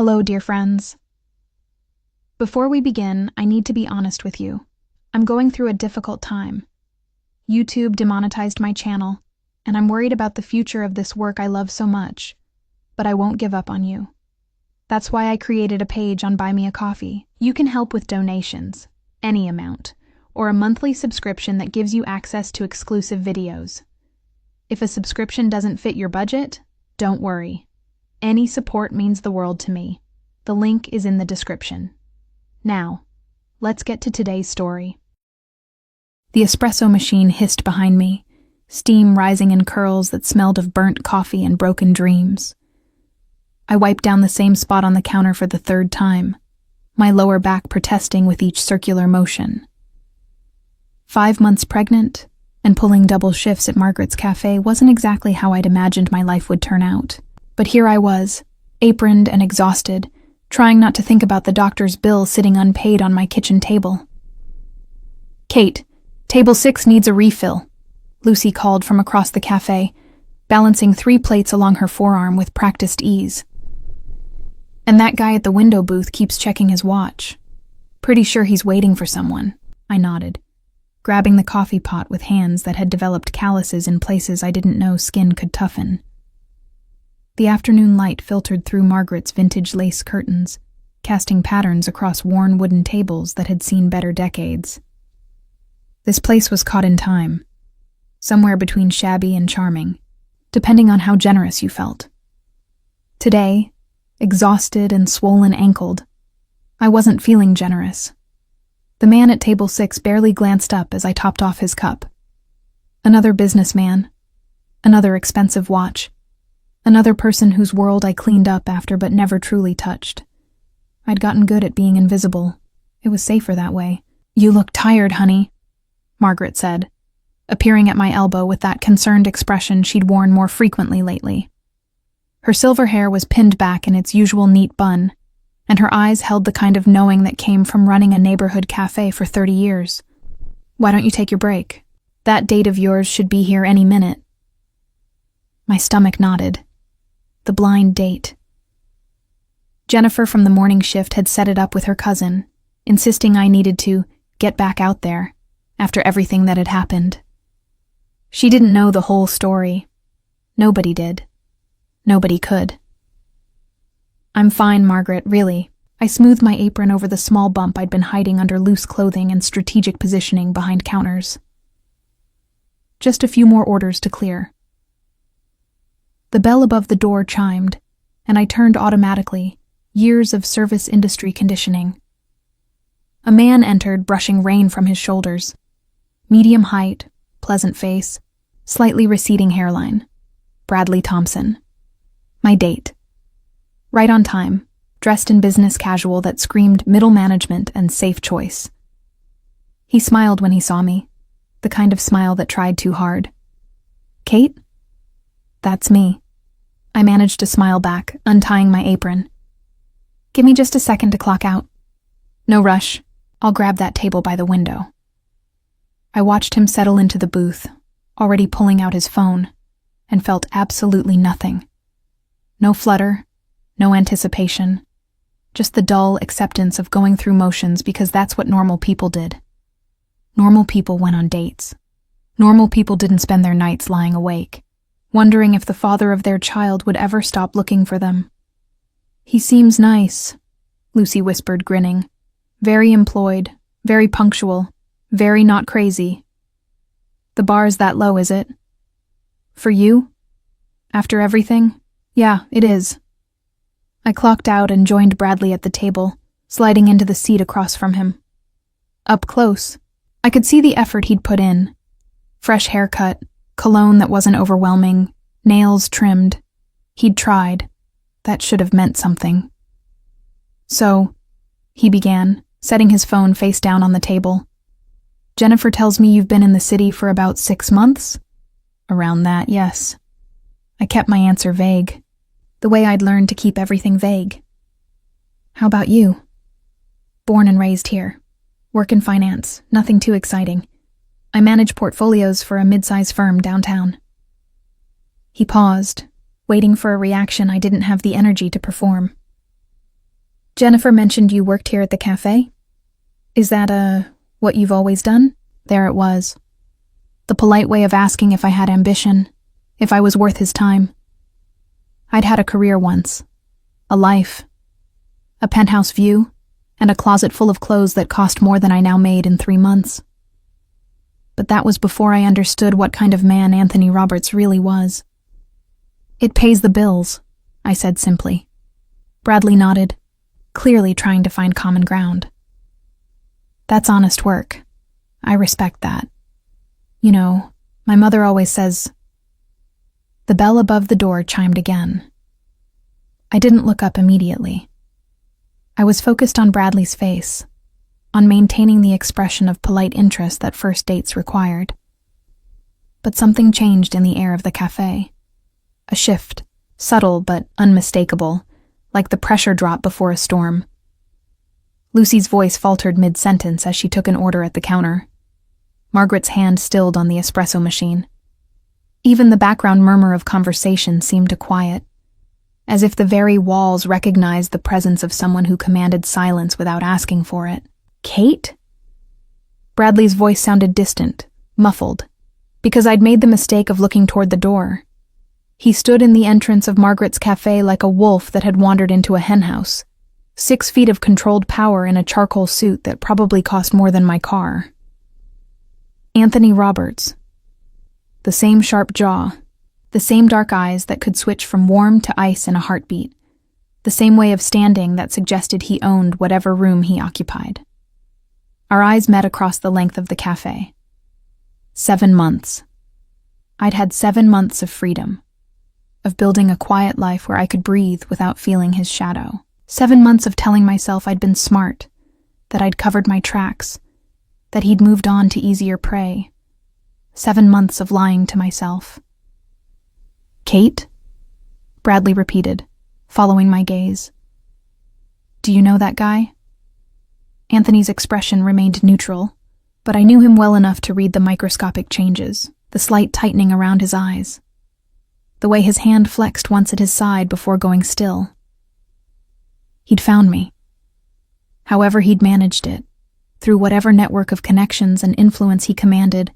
Hello, dear friends. Before we begin, I need to be honest with you. I'm going through a difficult time. YouTube demonetized my channel, and I'm worried about the future of this work I love so much. But I won't give up on you. That's why I created a page on Buy Me a Coffee. You can help with donations, any amount, or a monthly subscription that gives you access to exclusive videos. If a subscription doesn't fit your budget, don't worry. Any support means the world to me. The link is in the description. Now, let's get to today's story. The espresso machine hissed behind me, steam rising in curls that smelled of burnt coffee and broken dreams. I wiped down the same spot on the counter for the third time, my lower back protesting with each circular motion. 5 months pregnant, and pulling double shifts at Margaret's cafe wasn't exactly how I'd imagined my life would turn out. But here I was, aproned and exhausted, trying not to think about the doctor's bill sitting unpaid on my kitchen table. "Kate, table 6 needs a refill," Lucy called from across the cafe, balancing 3 plates along her forearm with practiced ease. "And that guy at the window booth keeps checking his watch. Pretty sure he's waiting for someone," I nodded, grabbing the coffee pot with hands that had developed calluses in places I didn't know skin could toughen. The afternoon light filtered through Margaret's vintage lace curtains, casting patterns across worn wooden tables that had seen better decades. This place was caught in time, somewhere between shabby and charming, depending on how generous you felt. Today, exhausted and swollen-ankled, I wasn't feeling generous. The man at table 6 barely glanced up as I topped off his cup. Another businessman, another expensive watch, another person whose world I cleaned up after but never truly touched. I'd gotten good at being invisible. It was safer that way. "You look tired, honey," Margaret said, appearing at my elbow with that concerned expression she'd worn more frequently lately. Her silver hair was pinned back in its usual neat bun, and her eyes held the kind of knowing that came from running a neighborhood cafe for 30 years. "Why don't you take your break? That date of yours should be here any minute." My stomach nodded. The blind date. Jennifer from the morning shift had set it up with her cousin, insisting I needed to get back out there after everything that had happened. She didn't know the whole story. Nobody did. Nobody could. "I'm fine, Margaret, really." I smoothed my apron over the small bump I'd been hiding under loose clothing and strategic positioning behind counters. Just a few more orders to clear. The bell above the door chimed, and I turned automatically, years of service industry conditioning. A man entered, brushing rain from his shoulders. Medium height, pleasant face, slightly receding hairline. Bradley Thompson. My date. Right on time, dressed in business casual that screamed middle management and safe choice. He smiled when he saw me, the kind of smile that tried too hard. "Kate?" "That's me." I managed to smile back, untying my apron. "Give me just a second to clock out." "No rush. I'll grab that table by the window." I watched him settle into the booth, already pulling out his phone, and felt absolutely nothing. No flutter, no anticipation, just the dull acceptance of going through motions because that's what normal people did. Normal people went on dates. Normal people didn't spend their nights lying awake, wondering if the father of their child would ever stop looking for them. "He seems nice," Lucy whispered, grinning. "Very employed, very punctual, very not crazy." "The bar's that low, is it?" "For you? After everything? Yeah, it is." I clocked out and joined Bradley at the table, sliding into the seat across from him. Up close, I could see the effort he'd put in. Fresh haircut, cologne that wasn't overwhelming, nails trimmed. He'd tried. That should have meant something. "So," he began, setting his phone face down on the table. "Jennifer tells me you've been in the city for about 6 months?" "Around that, yes." I kept my answer vague, the way I'd learned to keep everything vague. "How about you?" "Born and raised here. Work in finance, nothing too exciting. I manage portfolios for a mid-size firm downtown." He paused, waiting for a reaction I didn't have the energy to perform. Jennifer mentioned you worked here at the cafe. Is that, what you've always done? There it was. The polite way of asking if I had ambition, if I was worth his time. I'd had a career once, a life, a penthouse view, and a closet full of clothes that cost more than I now made in 3 months. But that was before I understood what kind of man Anthony Roberts really was. It pays the bills, I said simply. Bradley nodded, clearly trying to find common ground. That's honest work. I respect that. You know, my mother always says... The bell above the door chimed again. I didn't look up immediately. I was focused on Bradley's face, on maintaining the expression of polite interest that first dates required. But something changed in the air of the cafe. A shift, subtle but unmistakable, like the pressure drop before a storm. Lucy's voice faltered mid-sentence as she took an order at the counter. Margaret's hand stilled on the espresso machine. Even the background murmur of conversation seemed to quiet, as if the very walls recognized the presence of someone who commanded silence without asking for it. Kate? Bradley's voice sounded distant, muffled, because I'd made the mistake of looking toward the door. He stood in the entrance of Margaret's cafe like a wolf that had wandered into a henhouse, 6 feet of controlled power in a charcoal suit that probably cost more than my car. Anthony Roberts. The same sharp jaw, the same dark eyes that could switch from warm to ice in a heartbeat, the same way of standing that suggested he owned whatever room he occupied. Our eyes met across the length of the cafe. 7 months. I'd had 7 months of freedom, of building a quiet life where I could breathe without feeling his shadow. 7 months of telling myself I'd been smart, that I'd covered my tracks, that he'd moved on to easier prey. 7 months of lying to myself. Kate? Bradley repeated, following my gaze. Do you know that guy? Anthony's expression remained neutral, but I knew him well enough to read the microscopic changes, the slight tightening around his eyes, the way his hand flexed once at his side before going still. He'd found me. However he'd managed it, through whatever network of connections and influence he commanded,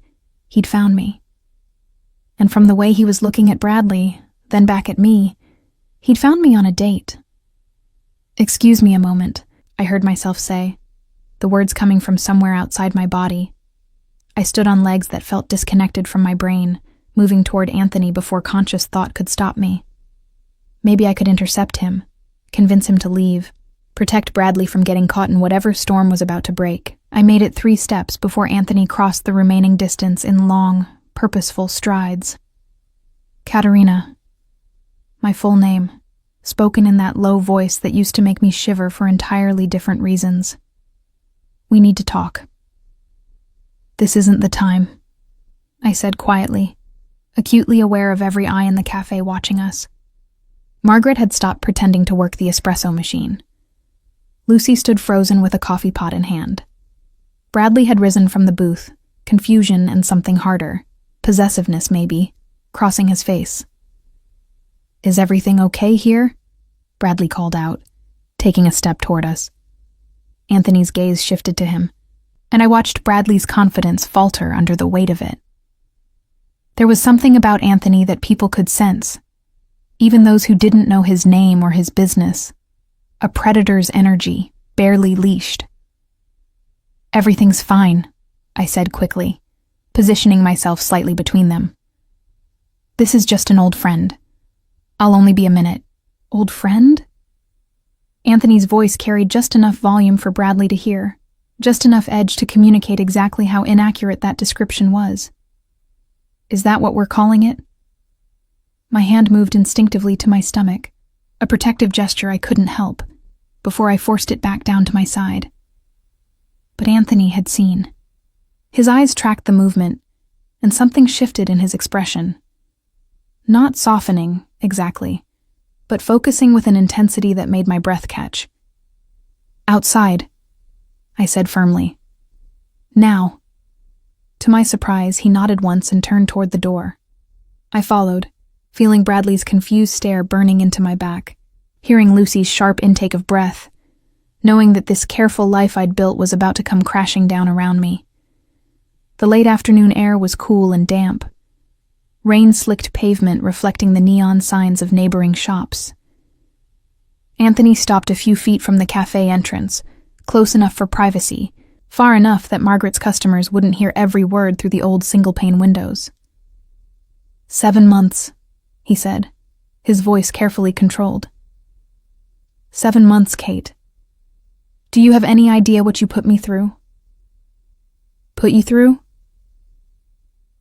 he'd found me. And from the way he was looking at Bradley, then back at me, he'd found me on a date. Excuse me a moment, I heard myself say, the words coming from somewhere outside my body. I stood on legs that felt disconnected from my brain, moving toward Anthony before conscious thought could stop me. Maybe I could intercept him, convince him to leave, protect Bradley from getting caught in whatever storm was about to break. I made it 3 steps before Anthony crossed the remaining distance in long, purposeful strides. Katerina. My full name, spoken in that low voice that used to make me shiver for entirely different reasons. We need to talk. This isn't the time, I said quietly, acutely aware of every eye in the cafe watching us. Margaret had stopped pretending to work the espresso machine. Lucy stood frozen with a coffee pot in hand. Bradley had risen from the booth, confusion and something harder, possessiveness maybe, crossing his face. Is everything okay here? Bradley called out, taking a step toward us. Anthony's gaze shifted to him, and I watched Bradley's confidence falter under the weight of it. There was something about Anthony that people could sense, even those who didn't know his name or his business. A predator's energy, barely leashed. Everything's fine, I said quickly, positioning myself slightly between them. This is just an old friend. I'll only be a minute. Old friend? Anthony's voice carried just enough volume for Bradley to hear, just enough edge to communicate exactly how inaccurate that description was. Is that what we're calling it? My hand moved instinctively to my stomach, a protective gesture I couldn't help, before I forced it back down to my side. But Anthony had seen. His eyes tracked the movement, and something shifted in his expression. Not softening, exactly, but focusing with an intensity that made my breath catch. Outside, I said firmly. Now. To my surprise, he nodded once and turned toward the door. I followed, feeling Bradley's confused stare burning into my back, hearing Lucy's sharp intake of breath, knowing that this careful life I'd built was about to come crashing down around me. The late afternoon air was cool and damp. Rain-slicked pavement reflecting the neon signs of neighboring shops. Anthony stopped a few feet from the cafe entrance, close enough for privacy, far enough that Margaret's customers wouldn't hear every word through the old single-pane windows. 7 months, he said, his voice carefully controlled. 7 months, Kate. Do you have any idea what you put me through? Put you through?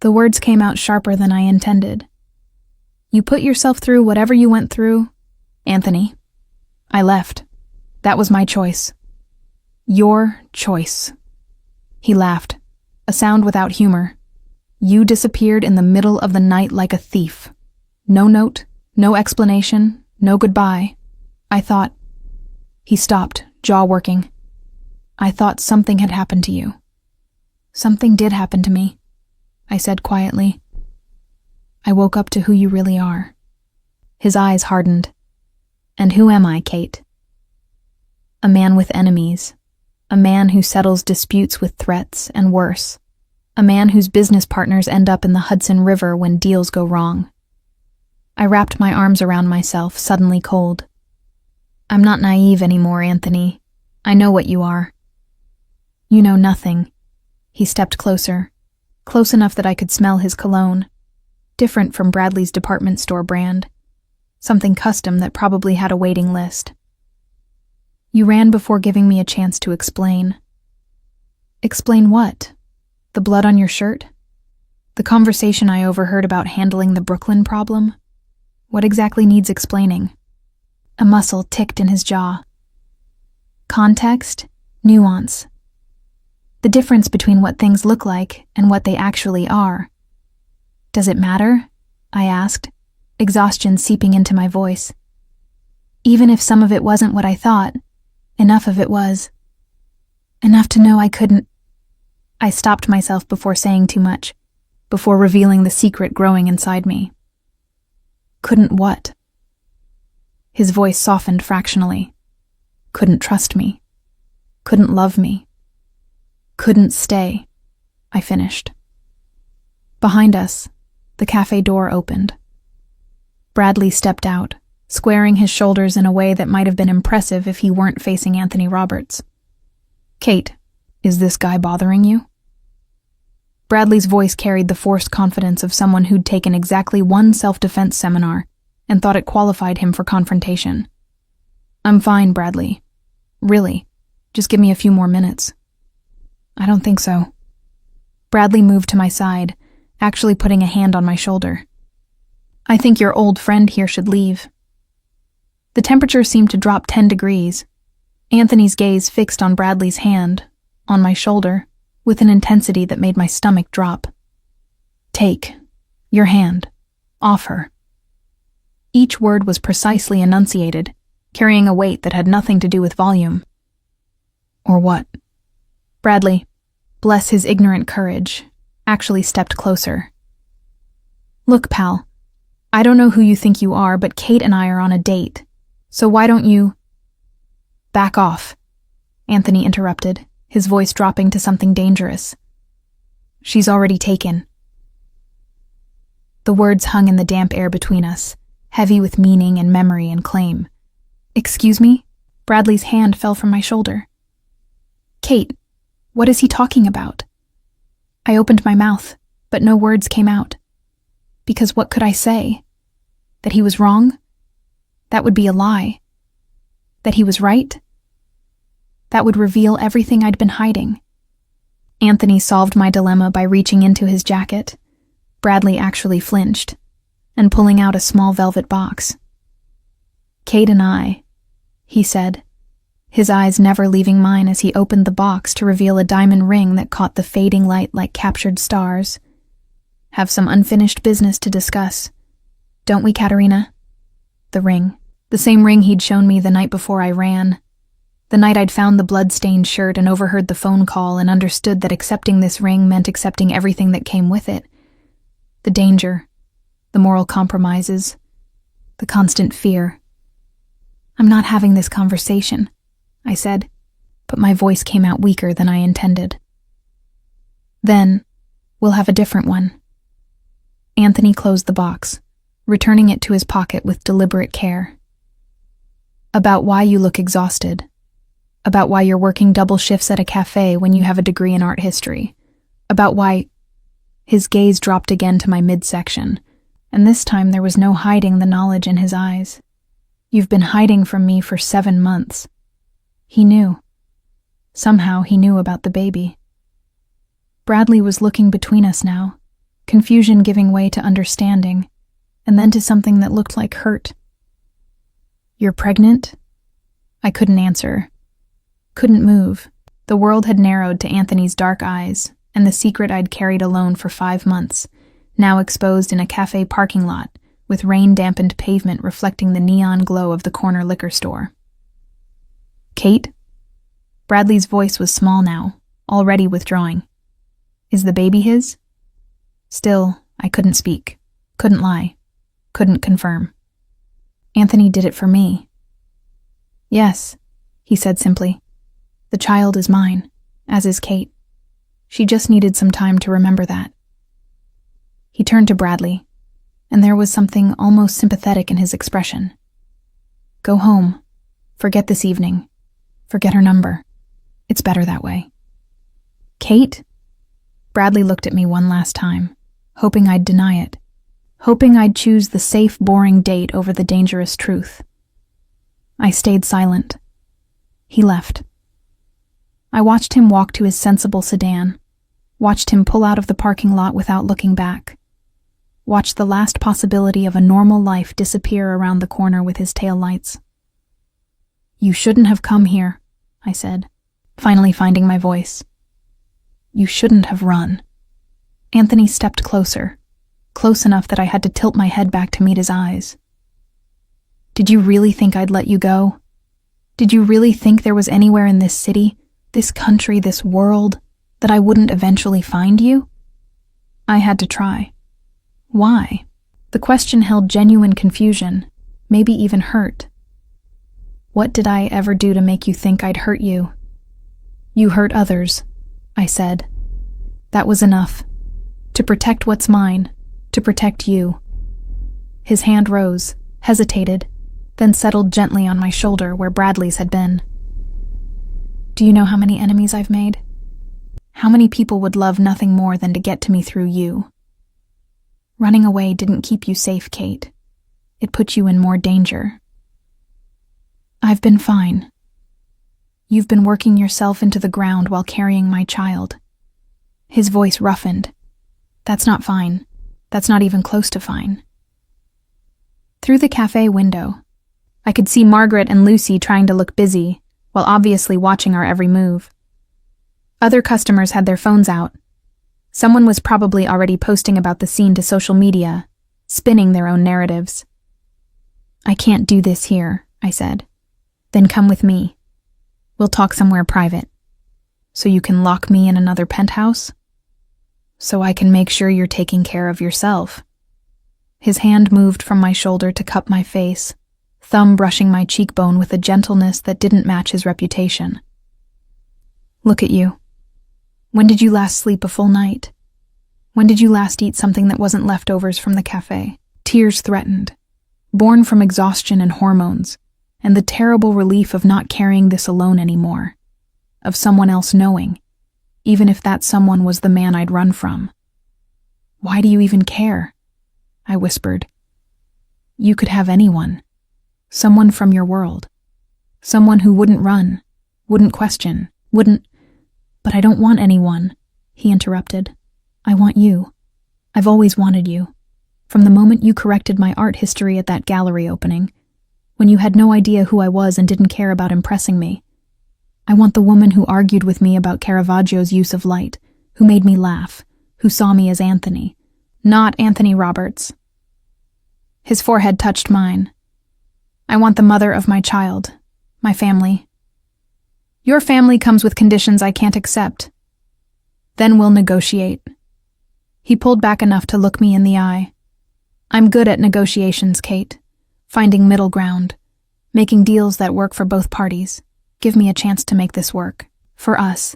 The words came out sharper than I intended. You put yourself through whatever you went through, Anthony. I left. That was my choice. Your choice. He laughed, a sound without humor. You disappeared in the middle of the night like a thief. No note, no explanation, no goodbye. I thought... He stopped, jaw working. I thought something had happened to you. Something did happen to me, I said quietly. I woke up to who you really are. His eyes hardened. And who am I, Kate? A man with enemies. A man who settles disputes with threats, and worse. A man whose business partners end up in the Hudson River when deals go wrong. I wrapped my arms around myself, suddenly cold. I'm not naive anymore, Anthony. I know what you are. You know nothing. He stepped closer, close enough that I could smell his cologne, different from Bradley's department store brand, something custom that probably had a waiting list. You ran before giving me a chance to explain. Explain what? The blood on your shirt? The conversation I overheard about handling the Brooklyn problem? What exactly needs explaining? A muscle ticked in his jaw. Context, nuance. The difference between what things look like and what they actually are. Does it matter? I asked, exhaustion seeping into my voice. Even if some of it wasn't what I thought, enough of it was. Enough to know I couldn't. I stopped myself before saying too much, before revealing the secret growing inside me. Couldn't what? His voice softened fractionally. Couldn't trust me. Couldn't love me. Couldn't stay, I finished. Behind us, the cafe door opened. Bradley stepped out, squaring his shoulders in a way that might have been impressive if he weren't facing Anthony Roberts. Kate, is this guy bothering you? Bradley's voice carried the forced confidence of someone who'd taken exactly one self-defense seminar and thought it qualified him for confrontation. I'm fine, Bradley. Really, just give me a few more minutes. I don't think so. Bradley moved to my side, actually putting a hand on my shoulder. I think your old friend here should leave. The temperature seemed to drop 10 degrees. Anthony's gaze fixed on Bradley's hand, on my shoulder, with an intensity that made my stomach drop. Take your hand off her. Each word was precisely enunciated, carrying a weight that had nothing to do with volume. Or what? Bradley, bless his ignorant courage, actually stepped closer. Look, pal, I don't know who you think you are, but Kate and I are on a date, so why don't you... Back off, Anthony interrupted, his voice dropping to something dangerous. She's already taken. The words hung in the damp air between us, heavy with meaning and memory and claim. Excuse me? Bradley's hand fell from my shoulder. Kate, what is he talking about? I opened my mouth, but no words came out. Because what could I say? That he was wrong? That would be a lie. That he was right? That would reveal everything I'd been hiding. Anthony solved my dilemma by reaching into his jacket. Bradley actually flinched, and pulling out a small velvet box. Kate and I, he said, his eyes never leaving mine as he opened the box to reveal a diamond ring that caught the fading light like captured stars. Have some unfinished business to discuss. Don't we, Katerina? The ring. The same ring he'd shown me the night before I ran. The night I'd found the blood-stained shirt and overheard the phone call and understood that accepting this ring meant accepting everything that came with it. The danger, the moral compromises, the constant fear. I'm not having this conversation, I said, but my voice came out weaker than I intended. Then, we'll have a different one. Anthony closed the box, returning it to his pocket with deliberate care. About why you look exhausted. About why you're working double shifts at a cafe when you have a degree in art history. About why... His gaze dropped again to my midsection, and this time there was no hiding the knowledge in his eyes. You've been hiding from me for 7 months. He knew. Somehow he knew about the baby. Bradley was looking between us now, confusion giving way to understanding, and then to something that looked like hurt. You're pregnant? I couldn't answer. Couldn't move. The world had narrowed to Anthony's dark eyes, and the secret I'd carried alone for 5 months, now exposed in a cafe parking lot, with rain-dampened pavement reflecting the neon glow of the corner liquor store. Kate? Bradley's voice was small now, already withdrawing. Is the baby his? Still, I couldn't speak, couldn't lie, couldn't confirm. Anthony did it for me. Yes, he said simply. The child is mine, as is Kate. She just needed some time to remember that. He turned to Bradley, and there was something almost sympathetic in his expression. Go home. Forget this evening. Forget her number. It's better that way. Kate? Bradley looked at me one last time, hoping I'd deny it, hoping I'd choose the safe, boring date over the dangerous truth. I stayed silent. He left. I watched him walk to his sensible sedan, watched him pull out of the parking lot without looking back, watched the last possibility of a normal life disappear around the corner with his taillights. You shouldn't have come here, I said, finally finding my voice. You shouldn't have run. Anthony stepped closer, close enough that I had to tilt my head back to meet his eyes. Did you really think I'd let you go? Did you really think there was anywhere in this city, this country, this world, that I wouldn't eventually find you? I had to try. Why? The question held genuine confusion, maybe even hurt. What did I ever do to make you think I'd hurt you? You hurt others, I said. That was enough. To protect what's mine, to protect you. His hand rose, hesitated, then settled gently on my shoulder where Bradley's had been. Do you know how many enemies I've made? How many people would love nothing more than to get to me through you? Running away didn't keep you safe, Kate. It put you in more danger. I've been fine. You've been working yourself into the ground while carrying my child. His voice roughened. That's not fine. That's not even close to fine. Through the cafe window, I could see Margaret and Lucy trying to look busy, while obviously watching our every move. Other customers had their phones out. Someone was probably already posting about the scene to social media, spinning their own narratives. I can't do this here, I said. Then come with me. We'll talk somewhere private. So you can lock me in another penthouse? So I can make sure you're taking care of yourself. His hand moved from my shoulder to cup my face, thumb brushing my cheekbone with a gentleness that didn't match his reputation. Look at you. When did you last sleep a full night? When did you last eat something that wasn't leftovers from the cafe? Tears threatened, born from exhaustion and hormones, and the terrible relief of not carrying this alone anymore, of someone else knowing, even if that someone was the man I'd run from. Why do you even care? I whispered. You could have anyone. Someone from your world. Someone who wouldn't run, wouldn't question, wouldn't... But I don't want anyone, he interrupted. I want you. I've always wanted you. From the moment you corrected my art history at that gallery opening, when you had no idea who I was and didn't care about impressing me. I want the woman who argued with me about Caravaggio's use of light, who made me laugh, who saw me as Anthony, not Anthony Roberts. His forehead touched mine. I want the mother of my child, my family. Your family comes with conditions I can't accept. Then we'll negotiate. He pulled back enough to look me in the eye. I'm good at negotiations, Kate. Finding middle ground. Making deals that work for both parties. Give me a chance to make this work. For us.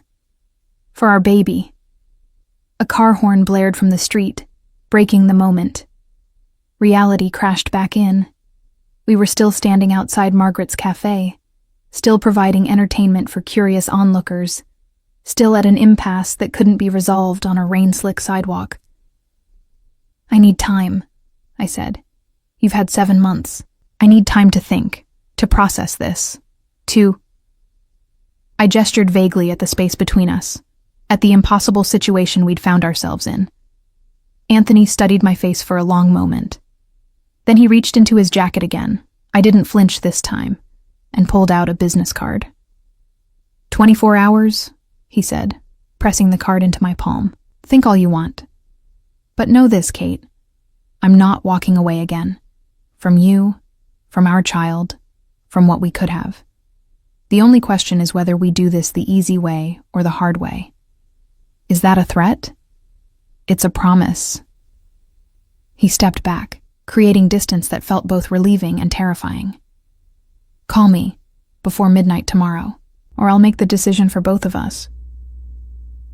For our baby. A car horn blared from the street, breaking the moment. Reality crashed back in. We were still standing outside Margaret's cafe, still providing entertainment for curious onlookers, still at an impasse that couldn't be resolved on a rain-slick sidewalk. I need time, I said. You've had 7 months. I need time to think, to process this, to... I gestured vaguely at the space between us, at the impossible situation we'd found ourselves in. Anthony studied my face for a long moment. Then he reached into his jacket again. I didn't flinch this time, and pulled out a business card. 24 hours, he said, pressing the card into my palm. Think all you want. But know this, Kate. I'm not walking away again. From you, from our child, from what we could have. The only question is whether we do this the easy way or the hard way. Is that a threat? It's a promise. He stepped back, creating distance that felt both relieving and terrifying. Call me before midnight tomorrow, or I'll make the decision for both of us.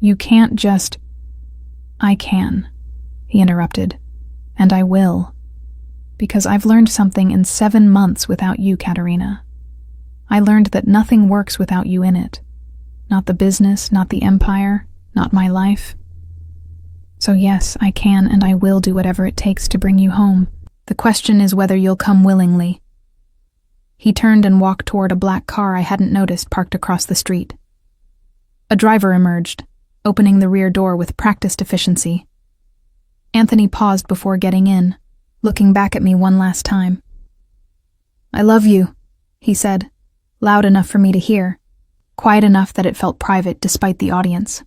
You can't just... I can, he interrupted, and I will, because I've learned something in 7 months without you, Katerina. I learned that nothing works without you in it. Not the business, not the empire, not my life. So yes, I can and I will do whatever it takes to bring you home. The question is whether you'll come willingly. He turned and walked toward a black car I hadn't noticed parked across the street. A driver emerged, opening the rear door with practiced efficiency. Anthony paused before getting in, looking back at me one last time. I love you, he said, loud enough for me to hear, quiet enough that it felt private despite the audience.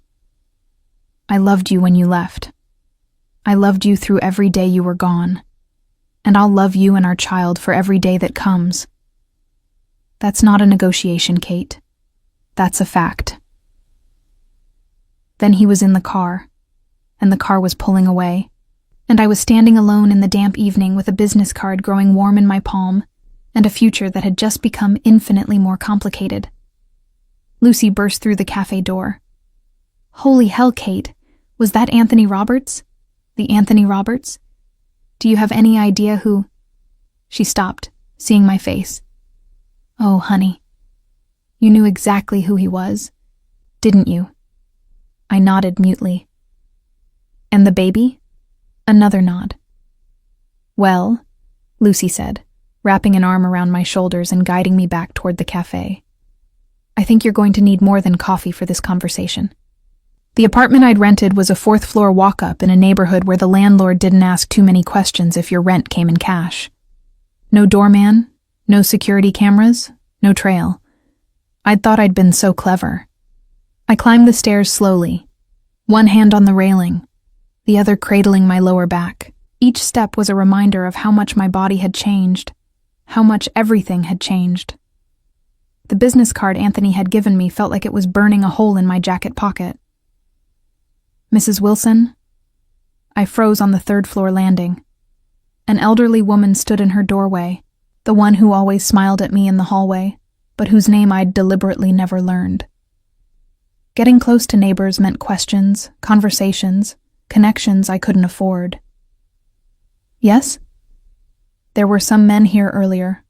I loved you when you left. I loved you through every day you were gone, and I'll love you and our child for every day that comes. That's not a negotiation, Kate. That's a fact. Then he was in the car, and the car was pulling away, and I was standing alone in the damp evening with a business card growing warm in my palm, and a future that had just become infinitely more complicated. Lucy burst through the cafe door. Holy hell, Kate. Was that Anthony Roberts? The Anthony Roberts? Do you have any idea who... She stopped, seeing my face. Oh, honey. You knew exactly who he was, didn't you? I nodded mutely. And the baby? Another nod. Well, Lucy said, wrapping an arm around my shoulders and guiding me back toward the cafe. I think you're going to need more than coffee for this conversation. The apartment I'd rented was a 4th-floor walk-up in a neighborhood where the landlord didn't ask too many questions if your rent came in cash. No doorman, no security cameras, no trail. I'd thought I'd been so clever. I climbed the stairs slowly, one hand on the railing, the other cradling my lower back. Each step was a reminder of how much my body had changed, how much everything had changed. The business card Anthony had given me felt like it was burning a hole in my jacket pocket. Mrs. Wilson? I froze on the 3rd-floor landing. An elderly woman stood in her doorway, the one who always smiled at me in the hallway, but whose name I'd deliberately never learned. Getting close to neighbors meant questions, conversations, connections I couldn't afford. Yes? There were some men here earlier,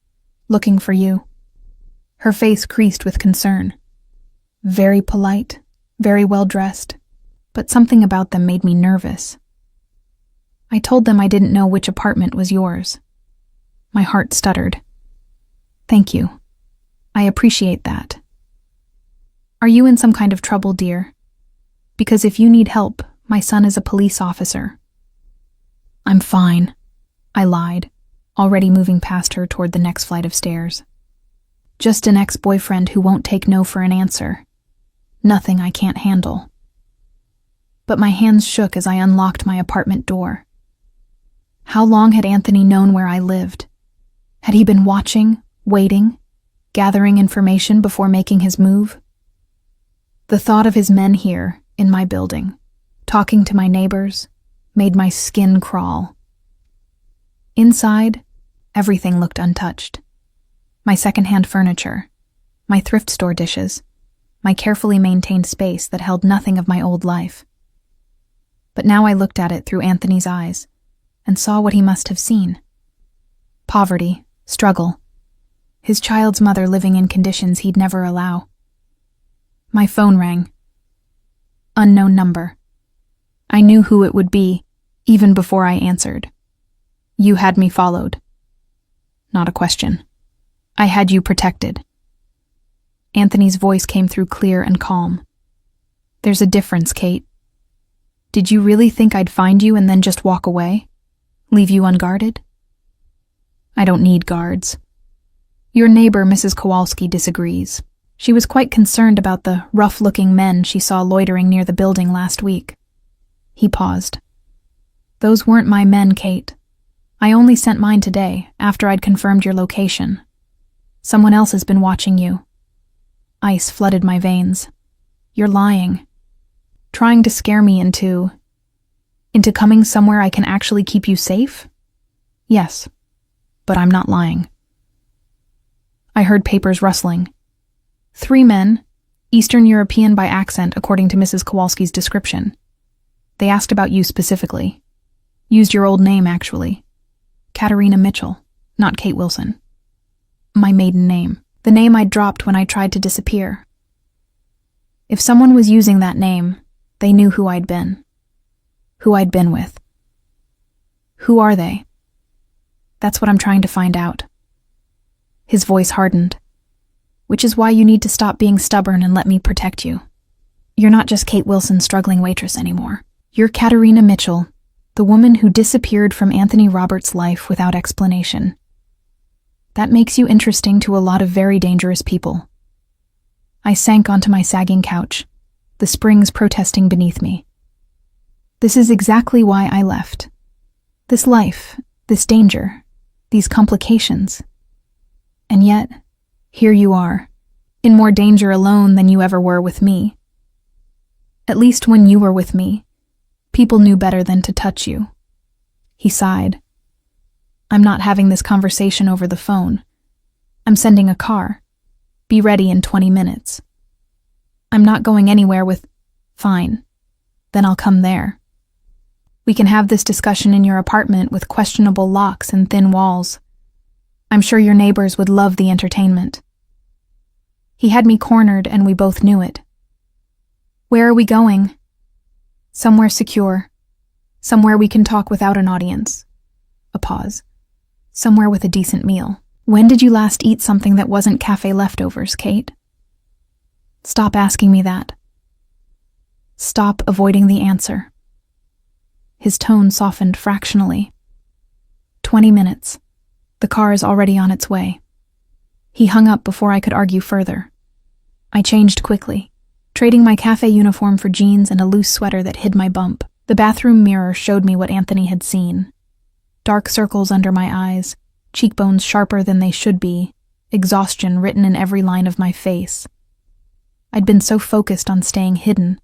looking for you. Her face creased with concern. Very polite, very well-dressed, but something about them made me nervous. I told them I didn't know which apartment was yours. My heart stuttered. Thank you. I appreciate that. Are you in some kind of trouble, dear? Because if you need help, my son is a police officer. I'm fine, I lied, already moving past her toward the next flight of stairs. Just an ex-boyfriend who won't take no for an answer. Nothing I can't handle. But my hands shook as I unlocked my apartment door. How long had Anthony known where I lived? Had he been watching, waiting, gathering information before making his move? The thought of his men here, in my building, talking to my neighbors, made my skin crawl. Inside, everything looked untouched. My secondhand furniture, my thrift store dishes, my carefully maintained space that held nothing of my old life. But now I looked at it through Anthony's eyes and saw what he must have seen. Poverty, struggle, his child's mother living in conditions he'd never allow. My phone rang. Unknown number. I knew who it would be, even before I answered. You had me followed. Not a question. I had you protected. Anthony's voice came through clear and calm. There's a difference, Kate. Did you really think I'd find you and then just walk away? Leave you unguarded? I don't need guards. Your neighbor, Mrs. Kowalski, disagrees. She was quite concerned about the rough-looking men she saw loitering near the building last week. He paused. Those weren't my men, Kate. I only sent mine today, after I'd confirmed your location. Someone else has been watching you. Ice flooded my veins. You're lying. Trying to scare me into coming somewhere I can actually keep you safe? Yes, but I'm not lying. I heard papers rustling. 3 men, Eastern European by accent according to Mrs. Kowalski's description. They asked about you specifically. Used your old name, actually. Katerina Mitchell, not Kate Wilson. My maiden name. The name I'd dropped when I tried to disappear. If someone was using that name, they knew who I'd been. Who I'd been with. Who are they? That's what I'm trying to find out. His voice hardened. Which is why you need to stop being stubborn and let me protect you. You're not just Kate Wilson's struggling waitress anymore. You're Katerina Mitchell, the woman who disappeared from Anthony Roberts' life without explanation. That makes you interesting to a lot of very dangerous people. I sank onto my sagging couch, the springs protesting beneath me. This is exactly why I left. This life, this danger, these complications. And yet, here you are, in more danger alone than you ever were with me. At least when you were with me, people knew better than to touch you. He sighed. I'm not having this conversation over the phone. I'm sending a car. Be ready in 20 minutes. I'm not going anywhere with, fine, then I'll come there. We can have this discussion in your apartment with questionable locks and thin walls. I'm sure your neighbors would love the entertainment. He had me cornered and we both knew it. Where are we going? Somewhere secure. Somewhere we can talk without an audience. A pause. Somewhere with a decent meal. When did you last eat something that wasn't cafe leftovers, Kate? Stop asking me that. Stop avoiding the answer. His tone softened fractionally. 20 minutes. The car is already on its way. He hung up before I could argue further. I changed quickly, trading my cafe uniform for jeans and a loose sweater that hid my bump. The bathroom mirror showed me what Anthony had seen. Dark circles under my eyes, cheekbones sharper than they should be, exhaustion written in every line of my face. I'd been so focused on staying hidden,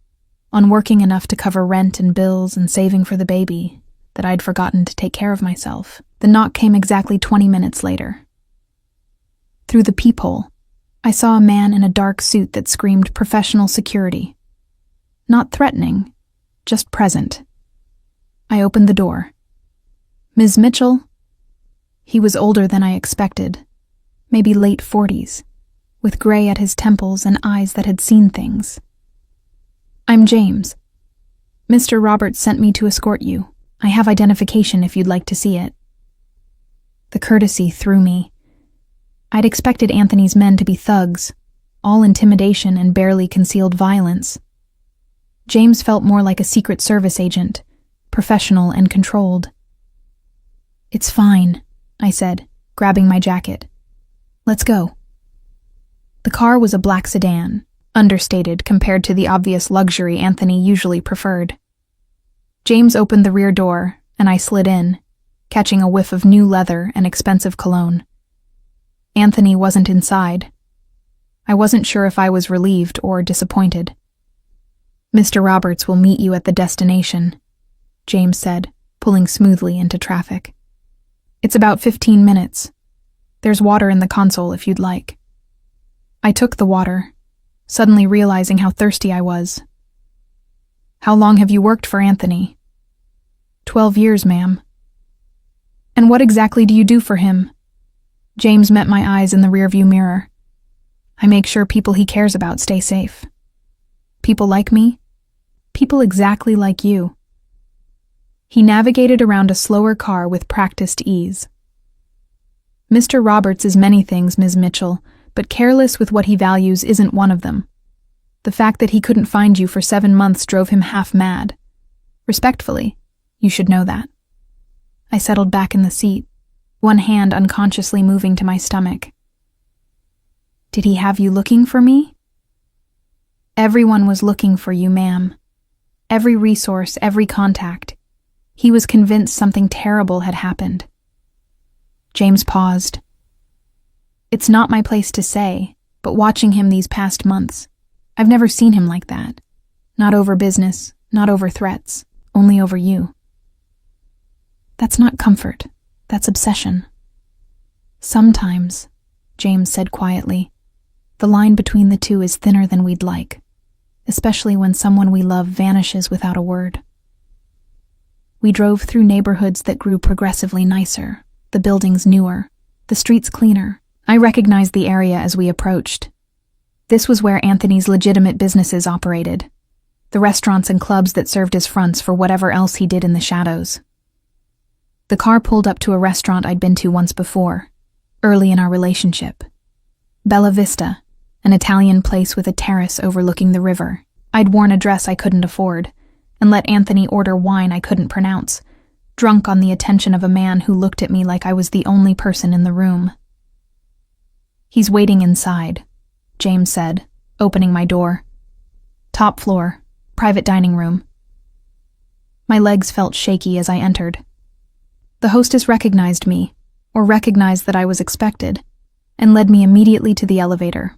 on working enough to cover rent and bills and saving for the baby, that I'd forgotten to take care of myself. The knock came exactly 20 minutes later. Through the peephole, I saw a man in a dark suit that screamed professional security. Not threatening, just present. I opened the door. Ms. Mitchell? He was older than I expected, maybe late 40s, with gray at his temples and eyes that had seen things. I'm James. Mr. Roberts sent me to escort you. I have identification if you'd like to see it. The courtesy threw me. I'd expected Anthony's men to be thugs, all intimidation and barely concealed violence. James felt more like a Secret Service agent, professional and controlled. It's fine, I said, grabbing my jacket. Let's go. The car was a black sedan, understated compared to the obvious luxury Anthony usually preferred. James opened the rear door, and I slid in, catching a whiff of new leather and expensive cologne. Anthony wasn't inside. I wasn't sure if I was relieved or disappointed. Mr. Roberts will meet you at the destination, James said, pulling smoothly into traffic. It's about 15 minutes. There's water in the console if you'd like. I took the water, suddenly realizing how thirsty I was. How long have you worked for Anthony? 12 years, ma'am. And what exactly do you do for him? James met my eyes in the rearview mirror. I make sure people he cares about stay safe. People like me? People exactly like you. He navigated around a slower car with practiced ease. Mr. Roberts is many things, Ms. Mitchell, but careless with what he values isn't one of them. The fact that he couldn't find you for 7 months drove him half mad. Respectfully, you should know that. I settled back in the seat, one hand unconsciously moving to my stomach. Did he have you looking for me? Everyone was looking for you, ma'am. Every resource, every contact. He was convinced something terrible had happened. James paused. It's not my place to say, but watching him these past months, I've never seen him like that. Not over business, not over threats, only over you. That's not comfort, that's obsession. Sometimes, James said quietly, the line between the two is thinner than we'd like, especially when someone we love vanishes without a word. We drove through neighborhoods that grew progressively nicer, the buildings newer, the streets cleaner. I recognized the area as we approached. This was where Anthony's legitimate businesses operated, the restaurants and clubs that served as fronts for whatever else he did in the shadows. The car pulled up to a restaurant I'd been to once before, early in our relationship. Bella Vista, an Italian place with a terrace overlooking the river. I'd worn a dress I couldn't afford, and let Anthony order wine I couldn't pronounce, drunk on the attention of a man who looked at me like I was the only person in the room. He's waiting inside, James said, opening my door. Top floor, private dining room. My legs felt shaky as I entered. The hostess recognized me, or recognized that I was expected, and led me immediately to the elevator.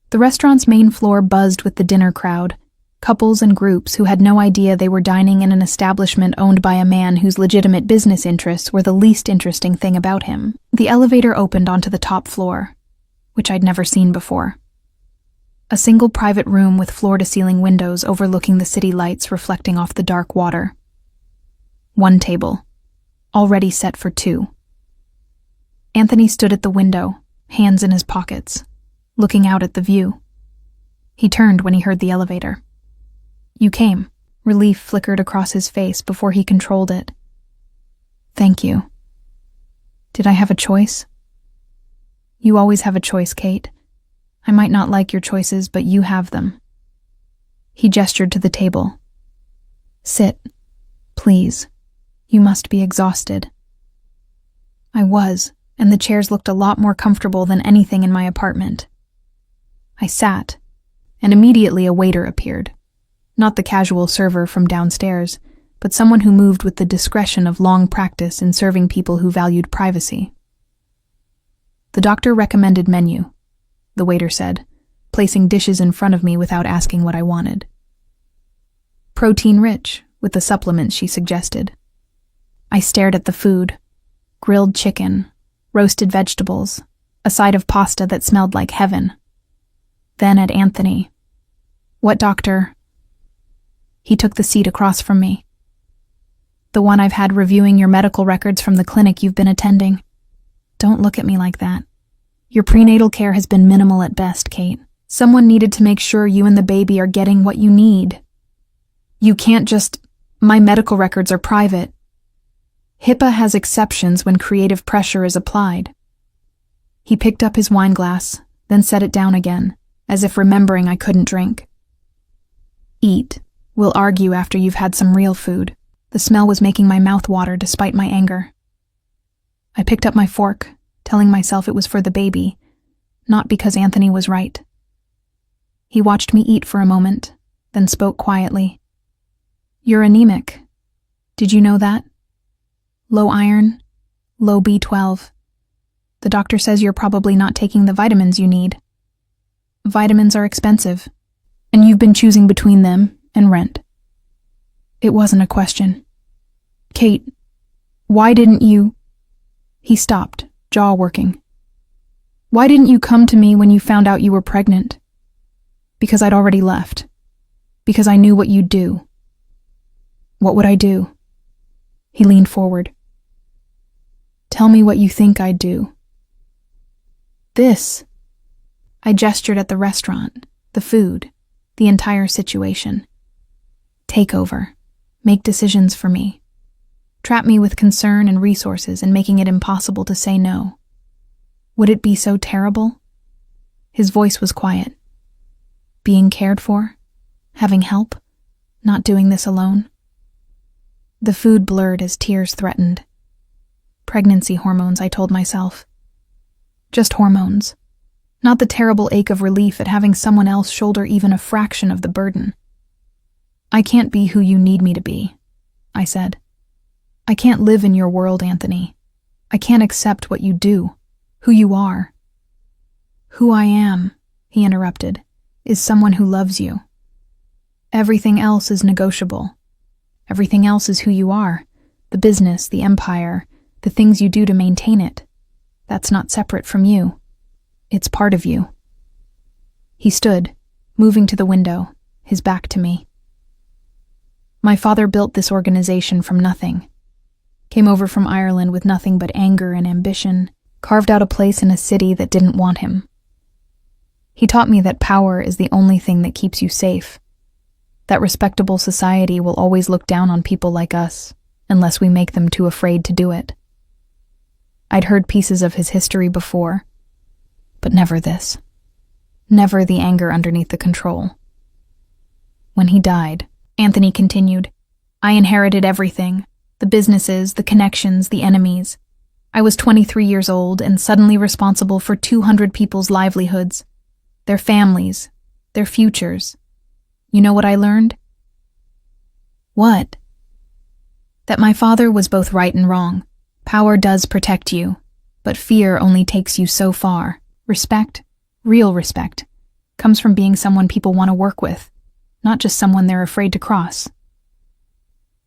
The restaurant's main floor buzzed with the dinner crowd, couples and groups who had no idea they were dining in an establishment owned by a man whose legitimate business interests were the least interesting thing about him. The elevator opened onto the top floor, which I'd never seen before. A single private room with floor-to-ceiling windows overlooking the city lights reflecting off the dark water. One table, already set for 2. Anthony stood at the window, hands in his pockets, looking out at the view. He turned when he heard the elevator. You came. Relief flickered across his face before he controlled it. Thank you. Did I have a choice? You always have a choice, Kate. I might not like your choices, but you have them. He gestured to the table. Sit, please. You must be exhausted. I was, and the chairs looked a lot more comfortable than anything in my apartment. I sat, and immediately a waiter appeared. Not the casual server from downstairs, but someone who moved with the discretion of long practice in serving people who valued privacy. The doctor recommended menu, the waiter said, placing dishes in front of me without asking what I wanted. Protein-rich, with the supplements she suggested. I stared at the food. Grilled chicken, roasted vegetables, a side of pasta that smelled like heaven. Then at Anthony. What doctor? He took the seat across from me. The one I've had reviewing your medical records from the clinic you've been attending. Don't look at me like that. Your prenatal care has been minimal at best, Kate. Someone needed to make sure you and the baby are getting what you need. You can't just... My medical records are private. HIPAA has exceptions when creative pressure is applied. He picked up his wine glass, then set it down again, as if remembering I couldn't drink. Eat. We'll argue after you've had some real food. The smell was making my mouth water despite my anger. I picked up my fork, telling myself it was for the baby, not because Anthony was right. He watched me eat for a moment, then spoke quietly. You're anemic. Did you know that? Low iron, low B12. The doctor says you're probably not taking the vitamins you need. Vitamins are expensive, and you've been choosing between them and rent. It wasn't a question. Kate, why didn't you... He stopped, jaw working. Why didn't you come to me when you found out you were pregnant? Because I'd already left. Because I knew what you'd do. What would I do? He leaned forward. Tell me what you think I'd do. This. I gestured at the restaurant, the food, the entire situation. Take over. Make decisions for me. Trap me with concern and resources and making it impossible to say no. Would it be so terrible? His voice was quiet. Being cared for? Having help? Not doing this alone? The food blurred as tears threatened. Pregnancy hormones, I told myself. Just hormones. Not the terrible ache of relief at having someone else shoulder even a fraction of the burden. I can't be who you need me to be, I said. I can't live in your world, Anthony. I can't accept what you do, who you are. Who I am, he interrupted, is someone who loves you. Everything else is negotiable. Everything else is who you are, the business, the empire, the things you do to maintain it. That's not separate from you. It's part of you. He stood, moving to the window, his back to me. My father built this organization from nothing. Came over from Ireland with nothing but anger and ambition, carved out a place in a city that didn't want him. He taught me that power is the only thing that keeps you safe, that respectable society will always look down on people like us, unless we make them too afraid to do it. I'd heard pieces of his history before, but never this. Never the anger underneath the control. When he died, Anthony continued, I inherited everything, the businesses, the connections, the enemies. I was 23 years old and suddenly responsible for 200 people's livelihoods, their families, their futures. You know what I learned? What? That my father was both right and wrong. Power does protect you, but fear only takes you so far. Respect, real respect, comes from being someone people want to work with, not just someone they're afraid to cross.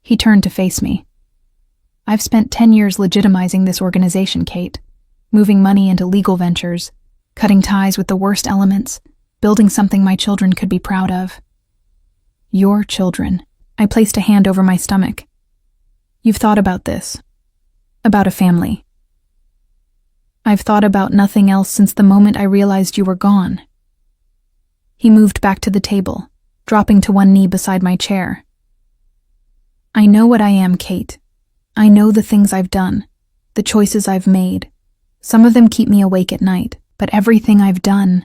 He turned to face me. I've spent 10 years legitimizing this organization, Kate, moving money into legal ventures, cutting ties with the worst elements, building something my children could be proud of. Your children. I placed a hand over my stomach. You've thought about this. About a family. I've thought about nothing else since the moment I realized you were gone. He moved back to the table, dropping to one knee beside my chair. I know what I am, Kate. I know the things I've done, the choices I've made. Some of them keep me awake at night, but everything I've done,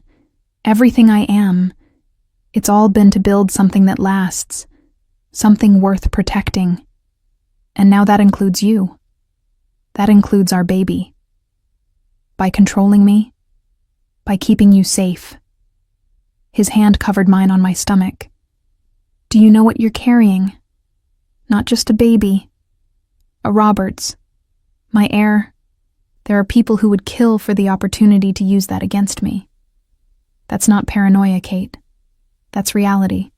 everything I am, it's all been to build something that lasts, something worth protecting. And now that includes you. That includes our baby. By controlling me, by keeping you safe. His hand covered mine on my stomach. Do you know what you're carrying? Not just a baby. A Roberts. My heir. There are people who would kill for the opportunity to use that against me. That's not paranoia, Kate. That's reality.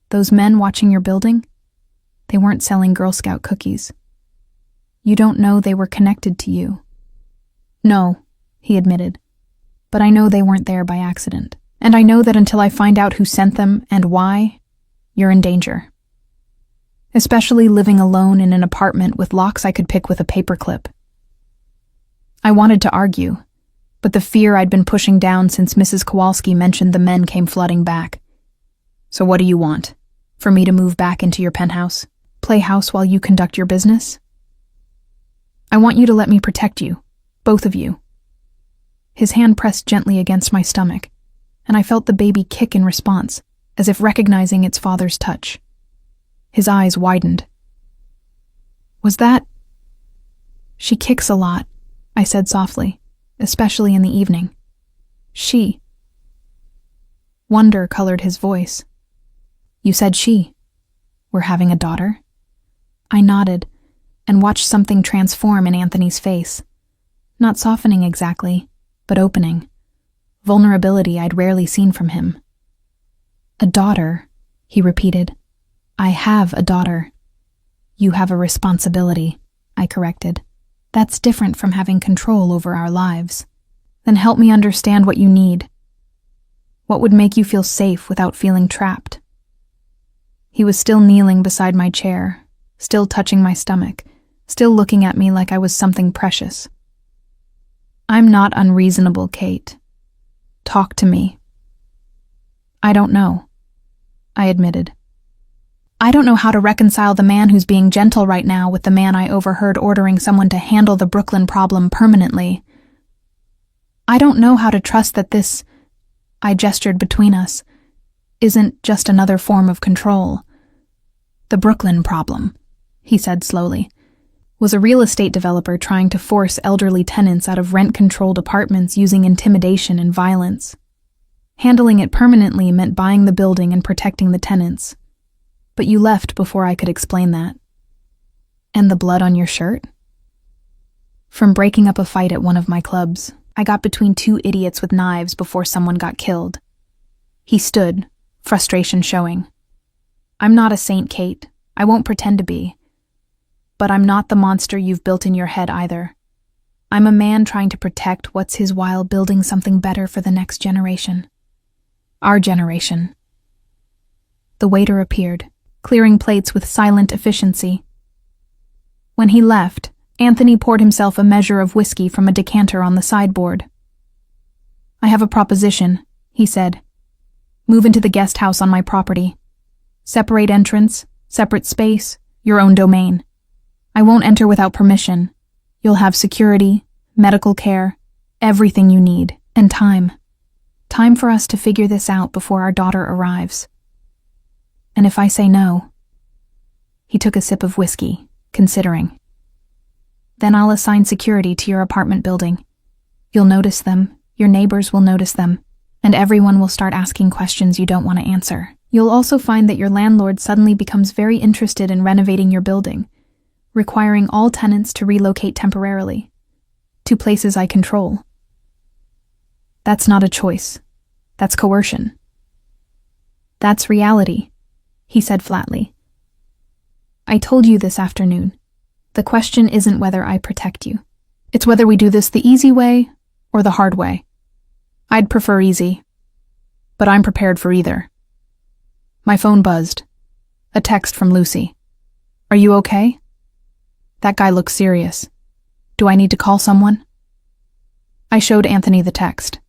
Those men watching your building, they weren't selling Girl Scout cookies. You don't know they were connected to you. No, he admitted, but I know they weren't there by accident. And I know that until I find out who sent them and why, you're in danger. Especially living alone in an apartment with locks I could pick with a paperclip. I wanted to argue, but the fear I'd been pushing down since Mrs. Kowalski mentioned the men came flooding back. So what do you want? For me to move back into your penthouse? Play house while you conduct your business? I want you to let me protect you, both of you. His hand pressed gently against my stomach, and I felt the baby kick in response, as if recognizing its father's touch. His eyes widened. Was that? She kicks a lot, I said softly, especially in the evening. She. Wonder colored his voice. You said she. We're having a daughter? I nodded and watched something transform in Anthony's face. Not softening exactly, but opening. Vulnerability I'd rarely seen from him. A daughter, he repeated. I have a daughter. You have a responsibility, I corrected. That's different from having control over our lives. Then help me understand what you need. What would make you feel safe without feeling trapped? He was still kneeling beside my chair, still touching my stomach, still looking at me like I was something precious. I'm not unreasonable, Kate. Talk to me. I don't know, I admitted. I don't know how to reconcile the man who's being gentle right now with the man I overheard ordering someone to handle the Brooklyn problem permanently. I don't know how to trust that this, I gestured between us, isn't just another form of control. The Brooklyn problem, he said slowly, was a real estate developer trying to force elderly tenants out of rent-controlled apartments using intimidation and violence. Handling it permanently meant buying the building and protecting the tenants. But you left before I could explain that. And the blood on your shirt? From breaking up a fight at one of my clubs, I got between two idiots with knives before someone got killed. He stood, frustration showing. I'm not a saint, Kate. I won't pretend to be. But I'm not the monster you've built in your head either. I'm a man trying to protect what's his while building something better for the next generation. Our generation. The waiter appeared, clearing plates with silent efficiency. When he left, Anthony poured himself a measure of whiskey from a decanter on the sideboard. I have a proposition, he said. Move into the guest house on my property. Separate entrance, separate space, your own domain. I won't enter without permission. You'll have security, medical care, everything you need, and time. Time for us to figure this out before our daughter arrives. And if I say no? He took a sip of whiskey, considering. Then I'll assign security to your apartment building. You'll notice them, your neighbors will notice them, and everyone will start asking questions you don't want to answer. You'll also find that your landlord suddenly becomes very interested in renovating your building, requiring all tenants to relocate temporarily, to places I control. That's not a choice. That's coercion. That's reality, he said flatly. I told you this afternoon. The question isn't whether I protect you. It's whether we do this the easy way or the hard way. I'd prefer easy, but I'm prepared for either. My phone buzzed. A text from Lucy. Are you okay? That guy looks serious. Do I need to call someone? I showed Anthony the text.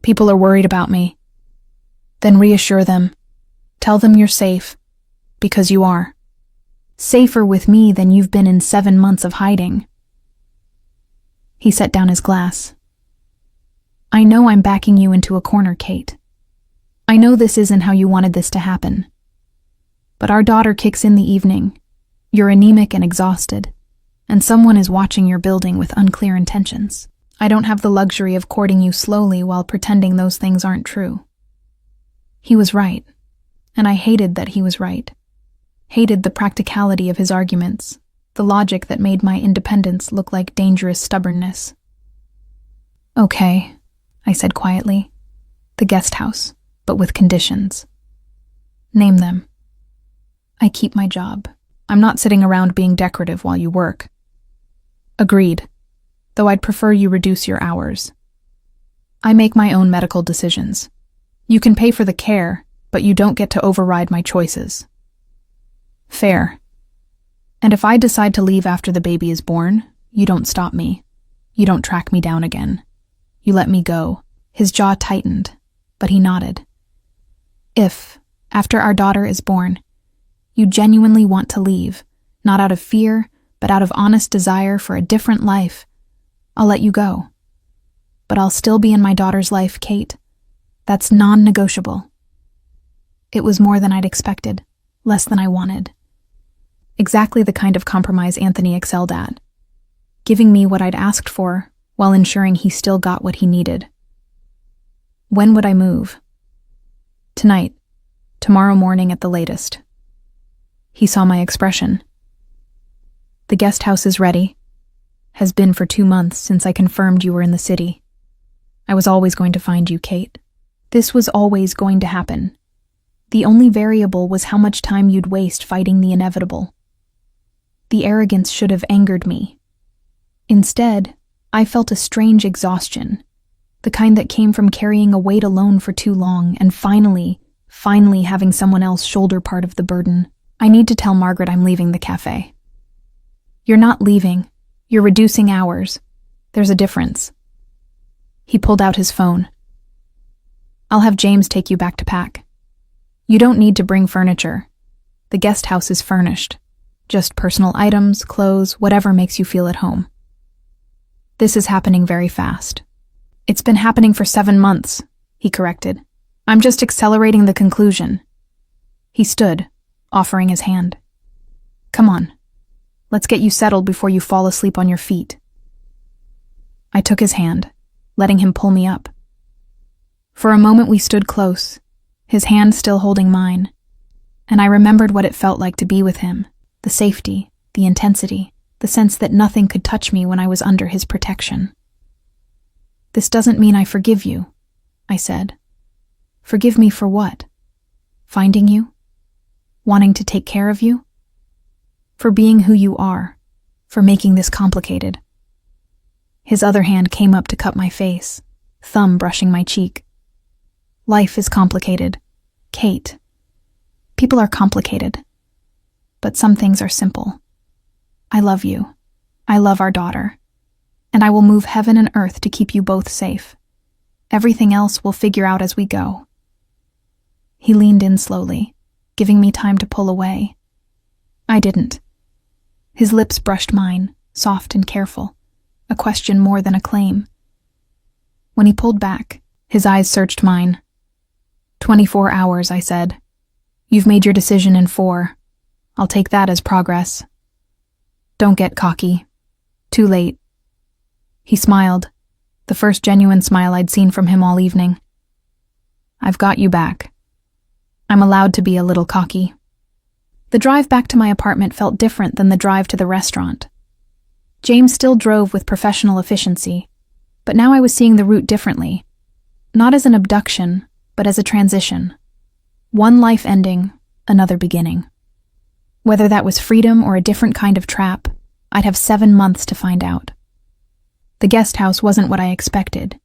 People are worried about me. Then reassure them. Tell them you're safe, because you are. Safer with me than you've been in 7 months of hiding. He set down his glass. I know I'm backing you into a corner, Kate. I know this isn't how you wanted this to happen. But our daughter kicks in the evening. You're anemic and exhausted, and someone is watching your building with unclear intentions. I don't have the luxury of courting you slowly while pretending those things aren't true. He was right, and I hated that he was right. Hated the practicality of his arguments, the logic that made my independence look like dangerous stubbornness. Okay, I said quietly. The guest house, but with conditions. Name them. I keep my job. I'm not sitting around being decorative while you work. Agreed, though I'd prefer you reduce your hours. I make my own medical decisions. You can pay for the care, but you don't get to override my choices. Fair. And if I decide to leave after the baby is born, you don't stop me. You don't track me down again. You let me go. His jaw tightened, but he nodded. If, after our daughter is born, you genuinely want to leave, not out of fear, but out of honest desire for a different life, I'll let you go. But I'll still be in my daughter's life, Kate. That's non-negotiable. It was more than I'd expected, less than I wanted. Exactly the kind of compromise Anthony excelled at, giving me what I'd asked for while ensuring he still got what he needed. When would I move? Tonight, tomorrow morning at the latest. He saw my expression. The guest house is ready. Has been for 2 months since I confirmed you were in the city. I was always going to find you, Kate. This was always going to happen. The only variable was how much time you'd waste fighting the inevitable. The arrogance should have angered me. Instead, I felt a strange exhaustion, The kind that came from carrying a weight alone for too long and finally having someone else shoulder part of the burden. I need to tell Margaret I'm leaving the cafe. You're not leaving. You're reducing hours. There's a difference. He pulled out his phone. I'll have James take you back to pack. You don't need to bring furniture. The guest house is furnished. Just personal items, clothes, whatever makes you feel at home. This is happening very fast. It's been happening for 7 months, he corrected. I'm just accelerating the conclusion. He stood, offering his hand. Come on. Let's get you settled before you fall asleep on your feet. I took his hand, letting him pull me up. For a moment we stood close, his hand still holding mine, and I remembered what it felt like to be with him, the safety, the intensity, the sense that nothing could touch me when I was under his protection. This doesn't mean I forgive you, I said. Forgive me for what? Finding you? Wanting to take care of you? For being who you are, for making this complicated. His other hand came up to cup my face, thumb brushing my cheek. Life is complicated, Kate. People are complicated, but some things are simple. I love you. I love our daughter. And I will move heaven and earth to keep you both safe. Everything else we'll figure out as we go. He leaned in slowly, giving me time to pull away. I didn't. His lips brushed mine, soft and careful, a question more than a claim. When he pulled back, his eyes searched mine. 24 hours, I said. You've made your decision in 4. I'll take that as progress. Don't get cocky. Too late. He smiled, the first genuine smile I'd seen from him all evening. I've got you back. I'm allowed to be a little cocky. The drive back to my apartment felt different than the drive to the restaurant. James still drove with professional efficiency, but now I was seeing the route differently. Not as an abduction, but as a transition. One life ending, another beginning. Whether that was freedom or a different kind of trap, I'd have 7 months to find out. The guest house wasn't what I expected.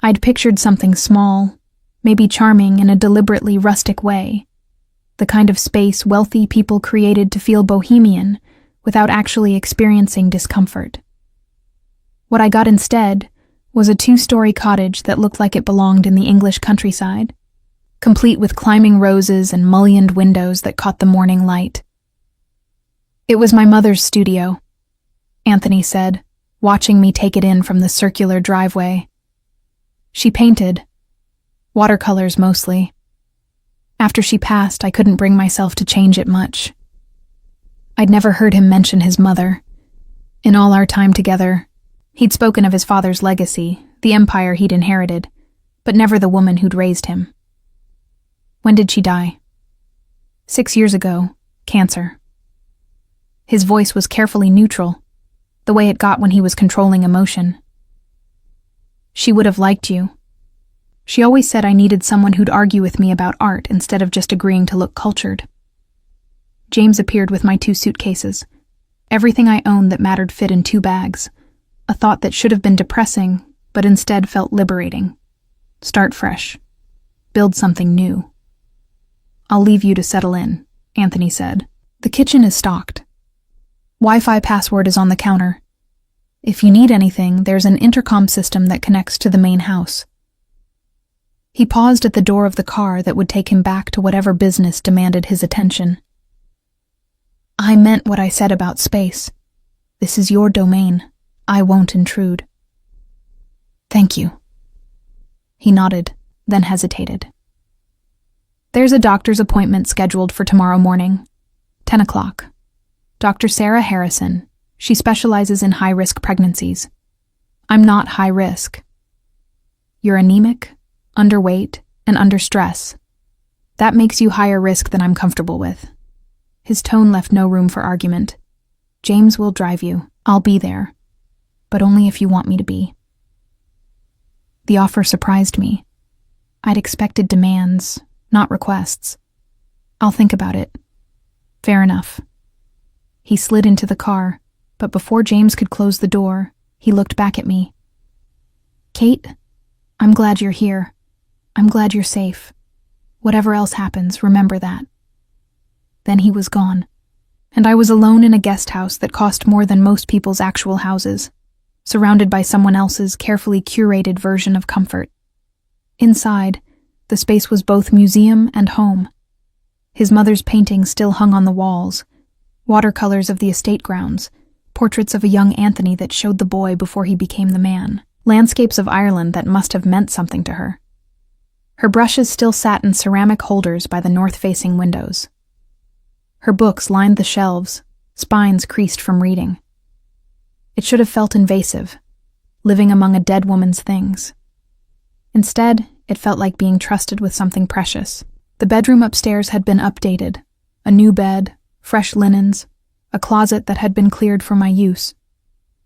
I'd pictured something small, maybe charming in a deliberately rustic way, the kind of space wealthy people created to feel bohemian without actually experiencing discomfort. What I got instead was a 2-story cottage that looked like it belonged in the English countryside, complete with climbing roses and mullioned windows that caught the morning light. It was my mother's studio, Anthony said, watching me take it in from the circular driveway. She painted, watercolors mostly. After she passed, I couldn't bring myself to change it much. I'd never heard him mention his mother. In all our time together, he'd spoken of his father's legacy, the empire he'd inherited, but never the woman who'd raised him. When did she die? 6 years ago, cancer. His voice was carefully neutral, the way it got when he was controlling emotion. She would have liked you. She always said I needed someone who'd argue with me about art instead of just agreeing to look cultured. James appeared with my 2 suitcases. Everything I owned that mattered fit in 2 bags. A thought that should have been depressing, but instead felt liberating. Start fresh. Build something new. I'll leave you to settle in, Anthony said. The kitchen is stocked. Wi-Fi password is on the counter. If you need anything, there's an intercom system that connects to the main house. He paused at the door of the car that would take him back to whatever business demanded his attention. I meant what I said about space. This is your domain. I won't intrude. Thank you. He nodded, then hesitated. There's a doctor's appointment scheduled for tomorrow morning, 10 o'clock. Dr. Sarah Harrison. She specializes in high-risk pregnancies. I'm not high risk. You're anemic, underweight, and under stress. That makes you higher risk than I'm comfortable with. His tone left no room for argument. James will drive you. I'll be there. But only if you want me to be. The offer surprised me. I'd expected demands, not requests. I'll think about it. Fair enough. He slid into the car, but before James could close the door, he looked back at me. Kate, I'm glad you're here. I'm glad you're safe. Whatever else happens, remember that." Then he was gone, and I was alone in a guest house that cost more than most people's actual houses, surrounded by someone else's carefully curated version of comfort. Inside, the space was both museum and home. His mother's paintings still hung on the walls, watercolors of the estate grounds, portraits of a young Anthony that showed the boy before he became the man, landscapes of Ireland that must have meant something to her. Her brushes still sat in ceramic holders by the north-facing windows. Her books lined the shelves, spines creased from reading. It should have felt invasive, living among a dead woman's things. Instead, it felt like being trusted with something precious. The bedroom upstairs had been updated, a new bed, fresh linens, a closet that had been cleared for my use.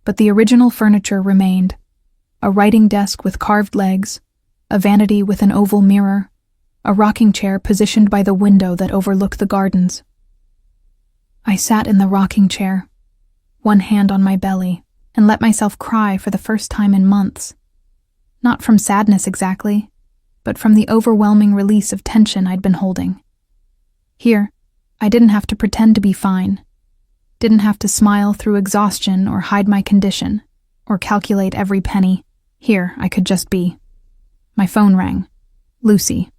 But the original furniture remained: a writing desk with carved legs, a vanity with an oval mirror, a rocking chair positioned by the window that overlooked the gardens. I sat in the rocking chair, one hand on my belly, and let myself cry for the first time in months. Not from sadness exactly, but from the overwhelming release of tension I'd been holding. Here, I didn't have to pretend to be fine, didn't have to smile through exhaustion or hide my condition, or calculate every penny. Here, I could just be. My phone rang. Lucy.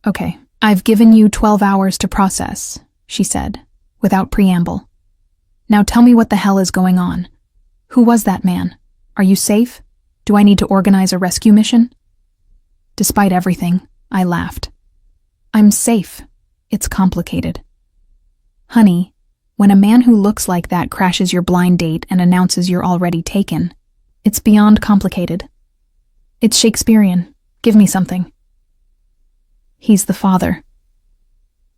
"Okay, I've given you 12 hours to process," she said, without preamble. "Now tell me what the hell is going on. Who was that man? Are you safe? Do I need to organize a rescue mission?" Despite everything, I laughed. "I'm safe. It's complicated. Honey, when a man who looks like that crashes your blind date and announces you're already taken, it's beyond complicated. It's Shakespearean. Give me something." "He's the father."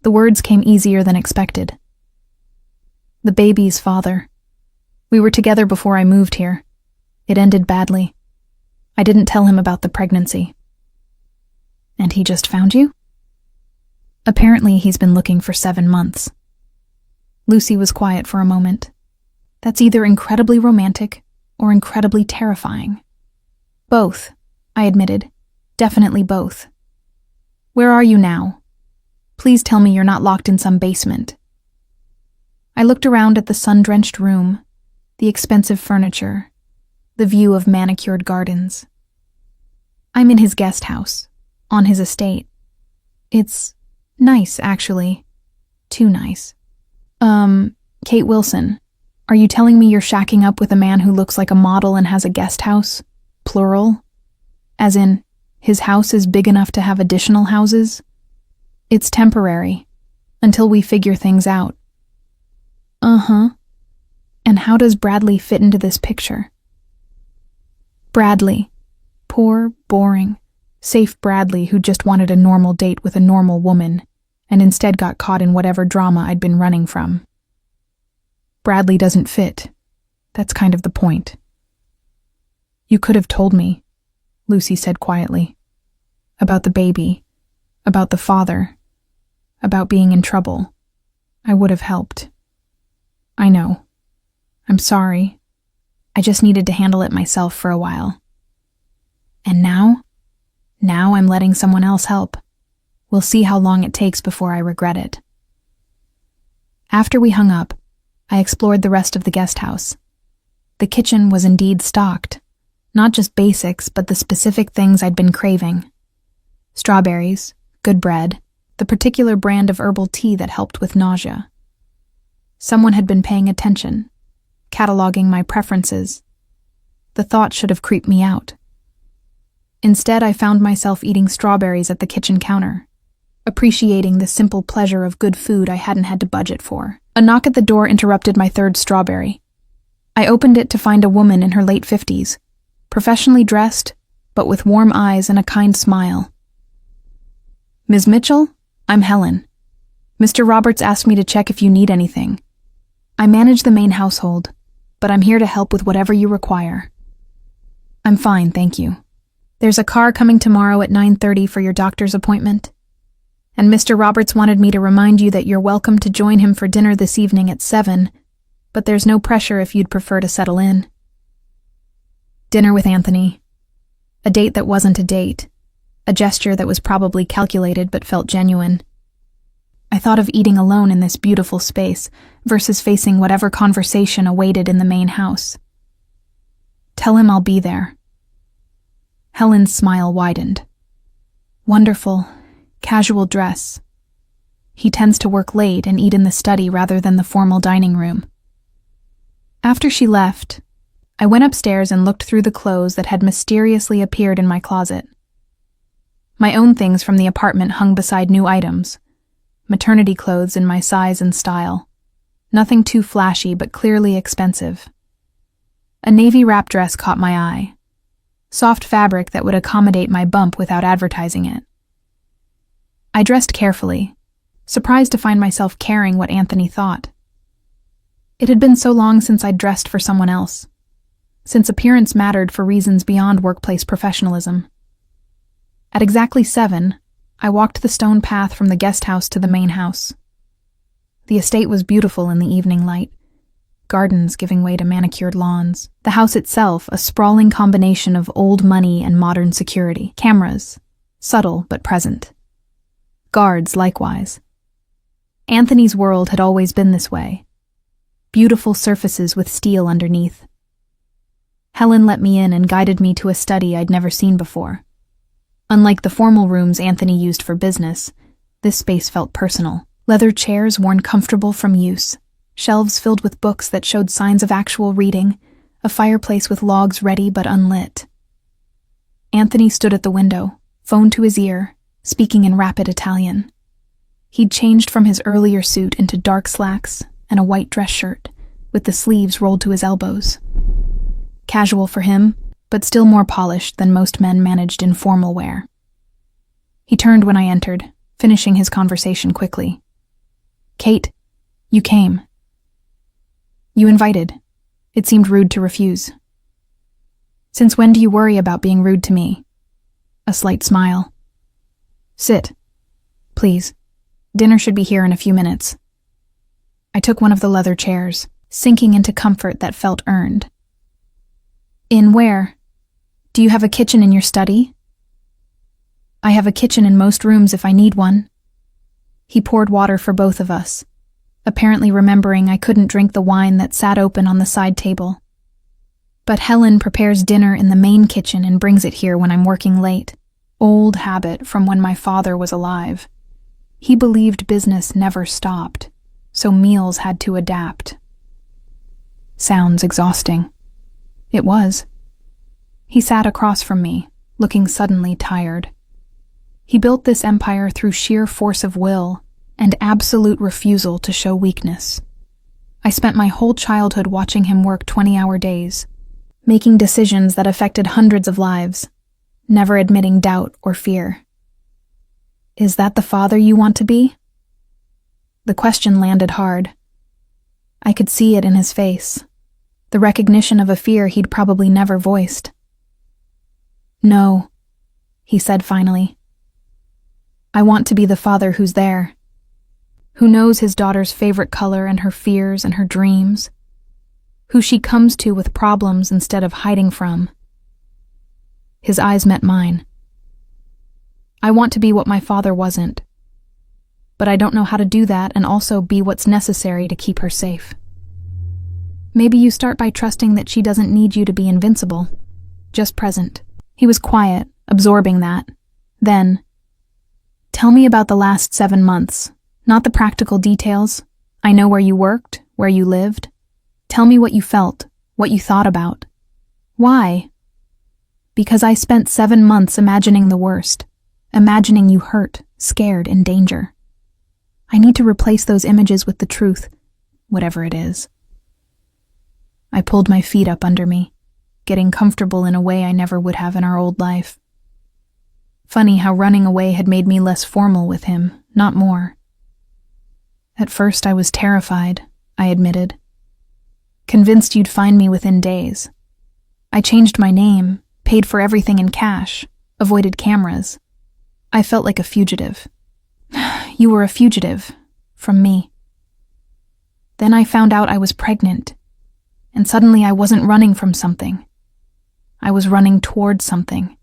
The words came easier than expected. "The baby's father. We were together before I moved here. It ended badly. I didn't tell him about the pregnancy." "And he just found you?" "Apparently he's been looking for 7 months." Lucy was quiet for a moment. "That's either incredibly romantic or incredibly terrifying." "Both," I admitted. "Definitely both. Where are you now? Please tell me you're not locked in some basement." I looked around at the sun-drenched room, the expensive furniture, the view of manicured gardens. "I'm in his guest house, on his estate. It's nice, actually. Too nice." Kate Wilson, are you telling me you're shacking up with a man who looks like a model and has a guest house? Plural? As in, his house is big enough to have additional houses? It's temporary, until we figure things out. Uh-huh. And how does Bradley fit into this picture? Bradley. Poor, boring, safe Bradley who just wanted a normal date with a normal woman, and instead got caught in whatever drama I'd been running from. Bradley doesn't fit. That's kind of the point. "You could have told me," Lucy said quietly. "About the baby, about the father, about being in trouble. I would have helped." "I know. I'm sorry. I just needed to handle it myself for a while. And now? Now I'm letting someone else help. We'll see how long it takes before I regret it." After we hung up, I explored the rest of the guest house. The kitchen was indeed stocked. Not just basics, but the specific things I'd been craving. Strawberries, good bread, the particular brand of herbal tea that helped with nausea. Someone had been paying attention, cataloging my preferences. The thought should have creeped me out. Instead, I found myself eating strawberries at the kitchen counter, appreciating the simple pleasure of good food I hadn't had to budget for. A knock at the door interrupted my third strawberry. I opened it to find a woman in her late 50s, professionally dressed, but with warm eyes and a kind smile. "Ms. Mitchell, I'm Helen. Mr. Roberts asked me to check if you need anything. I manage the main household, but I'm here to help with whatever you require." "I'm fine, thank you. There's a car coming tomorrow at 9:30 for your doctor's appointment. And Mr. Roberts wanted me to remind you that you're welcome to join him for dinner this evening at 7, but there's no pressure if you'd prefer to settle in." "Dinner with Anthony. A date that wasn't a date. A gesture that was probably calculated but felt genuine. I thought of eating alone in this beautiful space versus facing whatever conversation awaited in the main house. Tell him I'll be there. Helen's smile widened. Wonderful, casual dress. He tends to work late and eat in the study rather than the formal dining room. After she left, I went upstairs and looked through the clothes that had mysteriously appeared in my closet. My own things from the apartment hung beside new items, maternity clothes in my size and style. Nothing too flashy but clearly expensive. A navy wrap dress caught my eye. Soft fabric that would accommodate my bump without advertising it. I dressed carefully, surprised to find myself caring what Anthony thought. It had been so long since I'd dressed for someone else, since appearance mattered for reasons beyond workplace professionalism. At exactly 7, I walked the stone path from the guest house to the main house. The estate was beautiful in the evening light, gardens giving way to manicured lawns. The house itself, a sprawling combination of old money and modern security. Cameras, subtle but present. Guards, likewise. Anthony's world had always been this way. Beautiful surfaces with steel underneath. Helen let me in and guided me to a study I'd never seen before. Unlike the formal rooms Anthony used for business, this space felt personal. Leather chairs worn comfortable from use, shelves filled with books that showed signs of actual reading, a fireplace with logs ready but unlit. Anthony stood at the window, phone to his ear, speaking in rapid Italian. He'd changed from his earlier suit into dark slacks and a white dress shirt, with the sleeves rolled to his elbows. Casual for him, but still more polished than most men managed in formal wear. He turned when I entered, finishing his conversation quickly. "Kate, you came. You invited. It seemed rude to refuse. Since when do you worry about being rude to me?" A slight smile. "Sit. Please. Dinner should be here in a few minutes." I took one of the leather chairs, sinking into comfort that felt earned. "In where? Do you have a kitchen in your study?" "I have a kitchen in most rooms if I need one." He poured water for both of us, apparently remembering I couldn't drink the wine that sat open on the side table. "But Helen prepares dinner in the main kitchen and brings it here when I'm working late. Old habit from when my father was alive. He believed business never stopped, so meals had to adapt." Sounds exhausting. It was. He sat across from me, looking suddenly tired. He built this empire through sheer force of will and absolute refusal to show weakness. I spent my whole childhood watching him work 20-hour days, making decisions that affected hundreds of lives, never admitting doubt or fear. Is that the father you want to be? The question landed hard. I could see it in his face, the recognition of a fear he'd probably never voiced. "No," he said finally. "I want to be the father who's there, who knows his daughter's favorite color and her fears and her dreams, who she comes to with problems instead of hiding from." His eyes met mine. "I want to be what my father wasn't, but I don't know how to do that and also be what's necessary to keep her safe. Maybe you start by trusting that she doesn't need you to be invincible, just present." He was quiet, absorbing that. Then, "Tell me about the last 7 months, not the practical details. I know where you worked, where you lived. Tell me what you felt, what you thought about." "Why?" "Because I spent 7 months imagining the worst, imagining you hurt, scared, in danger. I need to replace those images with the truth, whatever it is." I pulled my feet up under me, getting comfortable in a way I never would have in our old life. Funny how running away had made me less formal with him, not more. At first I was terrified, I admitted. Convinced you'd find me within days. I changed my name, paid for everything in cash, avoided cameras. I felt like a fugitive. You were a fugitive, from me. Then I found out I was pregnant, and suddenly I wasn't running from something. I was running towards something,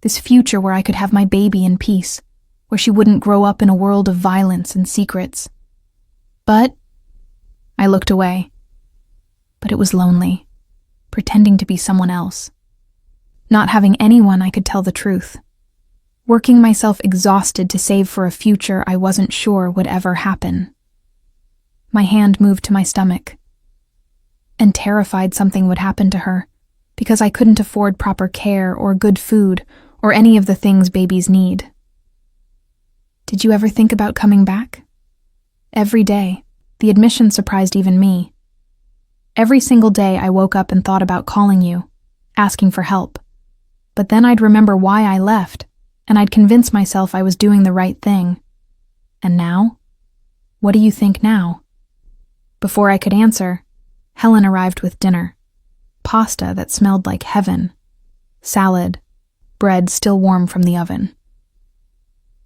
This future where I could have my baby in peace, where she wouldn't grow up in a world of violence and secrets. But I looked away. But it was lonely, pretending to be someone else. Not having anyone I could tell the truth. Working myself exhausted to save for a future I wasn't sure would ever happen. My hand moved to my stomach. And terrified something would happen to her, because I couldn't afford proper care or good food or any of the things babies need. Did you ever think about coming back? Every day, the admission surprised even me. Every single day I woke up and thought about calling you, asking for help. But then I'd remember why I left, and I'd convince myself I was doing the right thing. And now? What do you think now? Before I could answer, Helen arrived with dinner. Pasta that smelled like heaven. Salad. Bread still warm from the oven.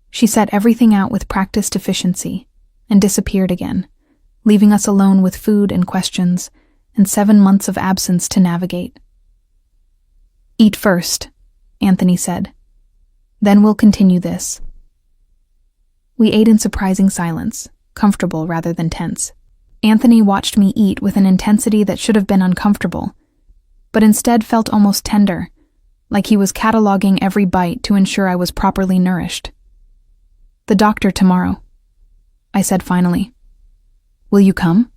She set everything out with practiced efficiency and disappeared again, leaving us alone with food and questions and 7 months of absence to navigate. "Eat first," Anthony said. "Then we'll continue this." We ate in surprising silence, comfortable rather than tense. Anthony watched me eat with an intensity that should have been uncomfortable, but instead felt almost tender, like he was cataloging every bite to ensure I was properly nourished. "The doctor tomorrow," I said finally. "Will you come?"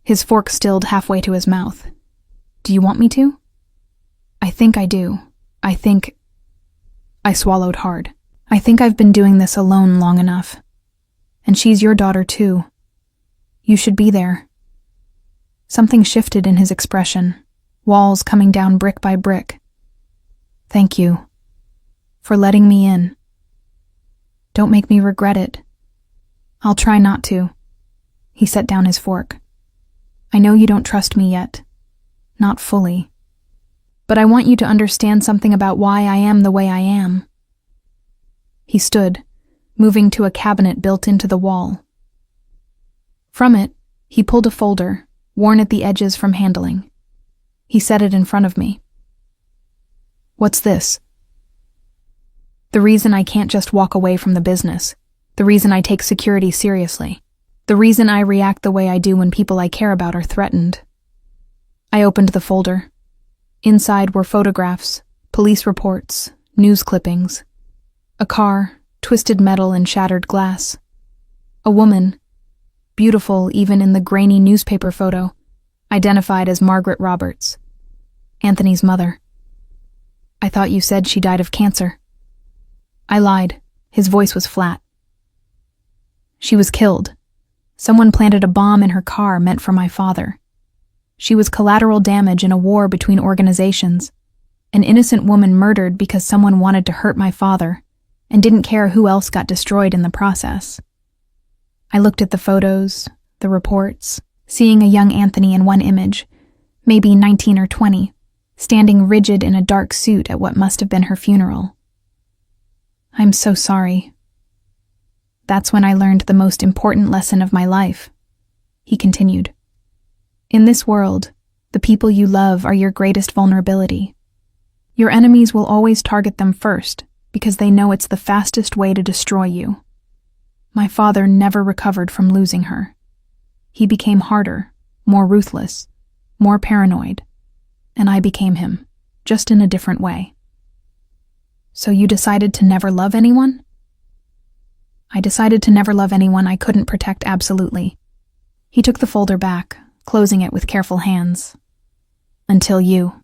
His fork stilled halfway to his mouth. "Do you want me to?" "I think I do. I swallowed hard. "I think I've been doing this alone long enough. And she's your daughter too. You should be there." Something shifted in his expression, walls coming down brick by brick. "Thank you. For letting me in. Don't make me regret it." "I'll try not to." He set down his fork. "I know you don't trust me yet. Not fully. But I want you to understand something about why I am the way I am." He stood, moving to a cabinet built into the wall. From it, he pulled a folder, worn at the edges from handling. He set it in front of me. "What's this?" "The reason I can't just walk away from the business. The reason I take security seriously. The reason I react the way I do when people I care about are threatened." I opened the folder. Inside were photographs, police reports, news clippings. A car, twisted metal and shattered glass. A woman, beautiful even in the grainy newspaper photo, identified as Margaret Roberts, Anthony's mother. "I thought you said she died of cancer." I lied. His voice was flat. "She was killed. Someone planted a bomb in her car meant for my father. She was collateral damage in a war between organizations. An innocent woman murdered because someone wanted to hurt my father and didn't care who else got destroyed in the process." I looked at the photos, the reports, seeing a young Anthony in one image, maybe 19 or 20, standing rigid in a dark suit at what must have been her funeral. "I'm so sorry." "That's when I learned the most important lesson of my life," he continued. "In this world, the people you love are your greatest vulnerability. Your enemies will always target them first because they know it's the fastest way to destroy you. My father never recovered from losing her. He became harder, more ruthless, more paranoid, and I became him, just in a different way." "So you decided to never love anyone?" "I decided to never love anyone I couldn't protect absolutely." He took the folder back, closing it with careful hands. "Until you.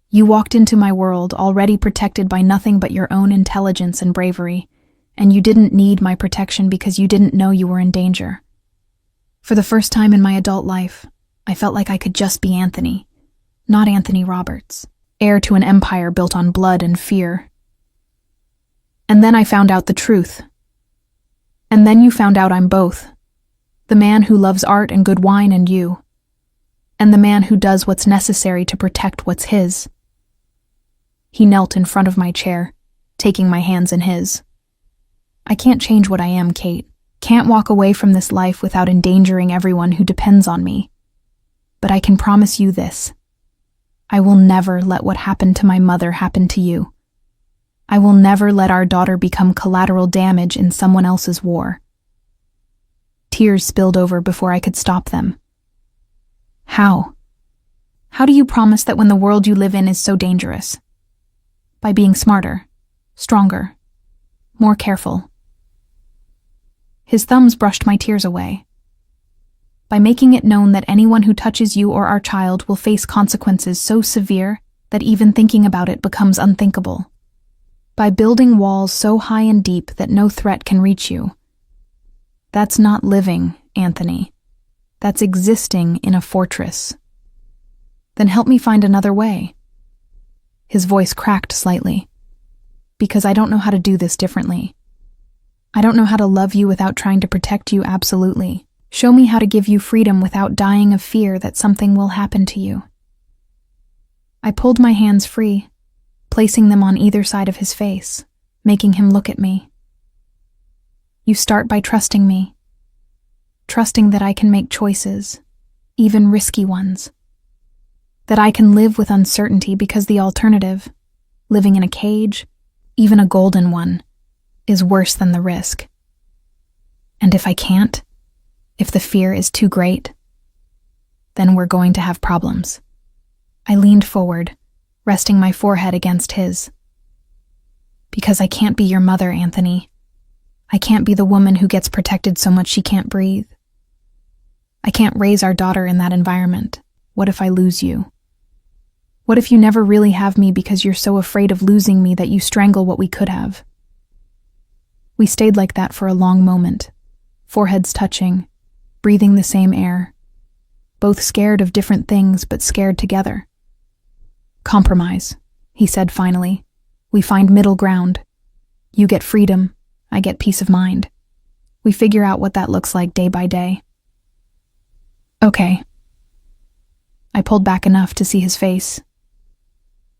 You walked into my world already protected by nothing but your own intelligence and bravery, and you didn't need my protection because you didn't know you were in danger. For the first time in my adult life, I felt like I could just be Anthony, not Anthony Roberts, heir to an empire built on blood and fear. And then I found out the truth. And then you found out I'm both. The man who loves art and good wine and you. And the man who does what's necessary to protect what's his." He knelt in front of my chair, taking my hands in his. "I can't change what I am, Kate. Can't walk away from this life without endangering everyone who depends on me. But I can promise you this. I will never let what happened to my mother happen to you. I will never let our daughter become collateral damage in someone else's war. Tears spilled over before I could stop them. How? How do you promise that when the world you live in is so dangerous? By being smarter, stronger, more careful. His thumbs brushed my tears away. By making it known that anyone who touches you or our child will face consequences so severe that even thinking about it becomes unthinkable. By building walls so high and deep that no threat can reach you. That's not living, Anthony. That's existing in a fortress. Then help me find another way. His voice cracked slightly. Because I don't know how to do this differently. I don't know how to love you without trying to protect you absolutely. Show me how to give you freedom without dying of fear that something will happen to you. I pulled my hands free, placing them on either side of his face, making him look at me. You start by trusting me. Trusting that I can make choices, even risky ones. That I can live with uncertainty because the alternative, living in a cage, even a golden one, is worse than the risk. And if I can't, if the fear is too great, then we're going to have problems. I leaned forward, resting my forehead against his. Because I can't be your mother, Anthony. I can't be the woman who gets protected so much she can't breathe. I can't raise our daughter in that environment. What if I lose you? What if you never really have me because you're so afraid of losing me that you strangle what we could have? We stayed like that for a long moment, foreheads touching, breathing the same air, both scared of different things but scared together. Compromise, he said finally. We find middle ground. You get freedom, I get peace of mind. We figure out what that looks like day by day. Okay. I pulled back enough to see his face.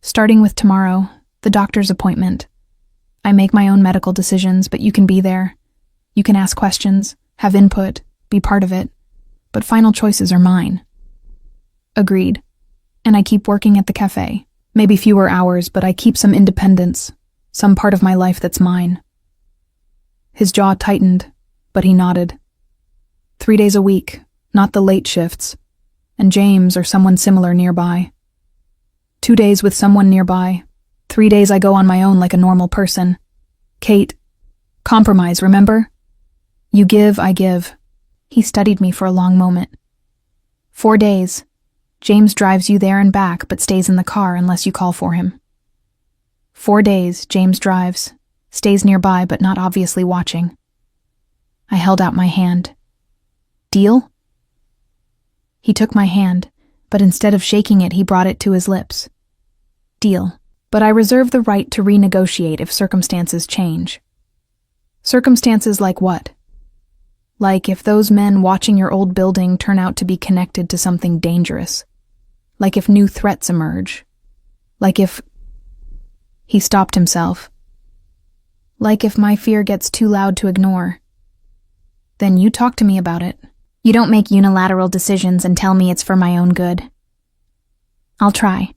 Starting with tomorrow, the doctor's appointment. I make my own medical decisions, but you can be there. You can ask questions, have input, be part of it, but final choices are mine. Agreed. And I keep working at the cafe. Maybe fewer hours, but I keep some independence, some part of my life that's mine. His jaw tightened, but he nodded. 3 days a week, not the late shifts, and James or someone similar nearby. 2 days with someone nearby. 3 days I go on my own like a normal person. Kate, compromise, remember? You give, I give. He studied me for a long moment. 4 days. James drives you there and back but stays in the car unless you call for him. 4 days, James drives, stays nearby but not obviously watching. I held out my hand. Deal? He took my hand, but instead of shaking it, he brought it to his lips. Deal. But I reserve the right to renegotiate if circumstances change. Circumstances like what? Like if those men watching your old building turn out to be connected to something dangerous. Like if new threats emerge. Like if... He stopped himself. Like if my fear gets too loud to ignore. Then you talk to me about it. You don't make unilateral decisions and tell me it's for my own good. I'll try.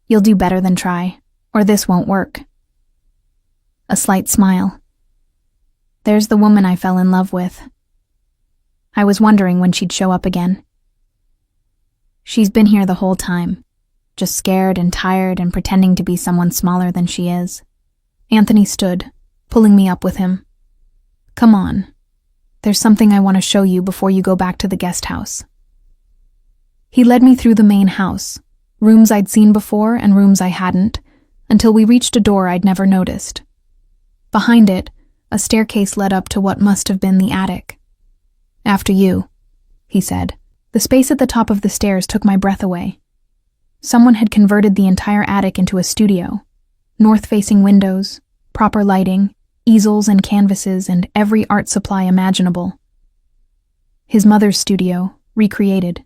You'll do better than try, or this won't work. A slight smile. There's the woman I fell in love with. I was wondering when she'd show up again. She's been here the whole time, just scared and tired and pretending to be someone smaller than she is. Anthony stood, pulling me up with him. Come on. There's something I want to show you before you go back to the guest house. He led me through the main house, rooms I'd seen before and rooms I hadn't, until we reached a door I'd never noticed. Behind it, a staircase led up to what must have been the attic. After you, he said. The space at the top of the stairs took my breath away. Someone had converted the entire attic into a studio. North-facing windows, proper lighting, easels and canvases, and every art supply imaginable. His mother's studio, recreated.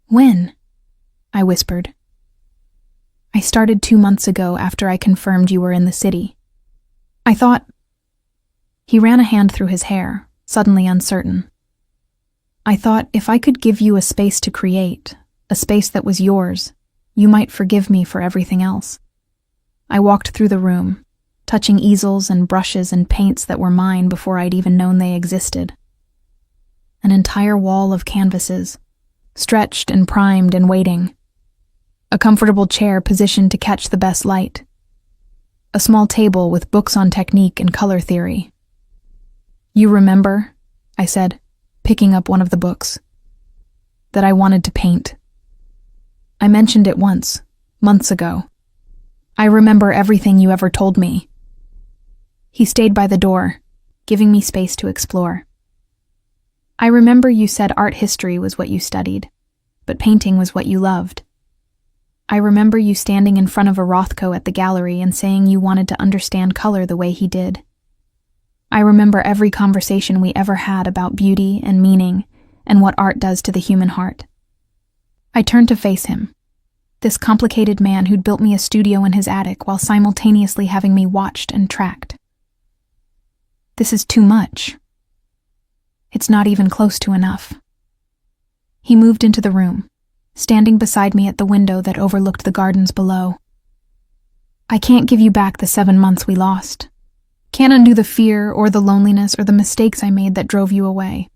When? I whispered. I started 2 months ago after I confirmed you were in the city. I thought... He ran a hand through his hair, suddenly uncertain. I thought if I could give you a space to create, a space that was yours, you might forgive me for everything else. I walked through the room, touching easels and brushes and paints that were mine before I'd even known they existed. An entire wall of canvases, stretched and primed and waiting. A comfortable chair positioned to catch the best light. A small table with books on technique and color theory. "You remember," I said, picking up one of the books, "that I wanted to paint. I mentioned it once, months ago. I remember everything you ever told me." He stayed by the door, giving me space to explore. "I remember you said art history was what you studied, but painting was what you loved. I remember you standing in front of a Rothko at the gallery and saying you wanted to understand color the way he did. I remember every conversation we ever had about beauty and meaning and what art does to the human heart." I turned to face him, this complicated man who'd built me a studio in his attic while simultaneously having me watched and tracked. "This is too much. It's not even close to enough." He moved into the room, standing beside me at the window that overlooked the gardens below. "I can't give you back the 7 months we lost. Can't undo the fear or the loneliness or the mistakes I made that drove you away.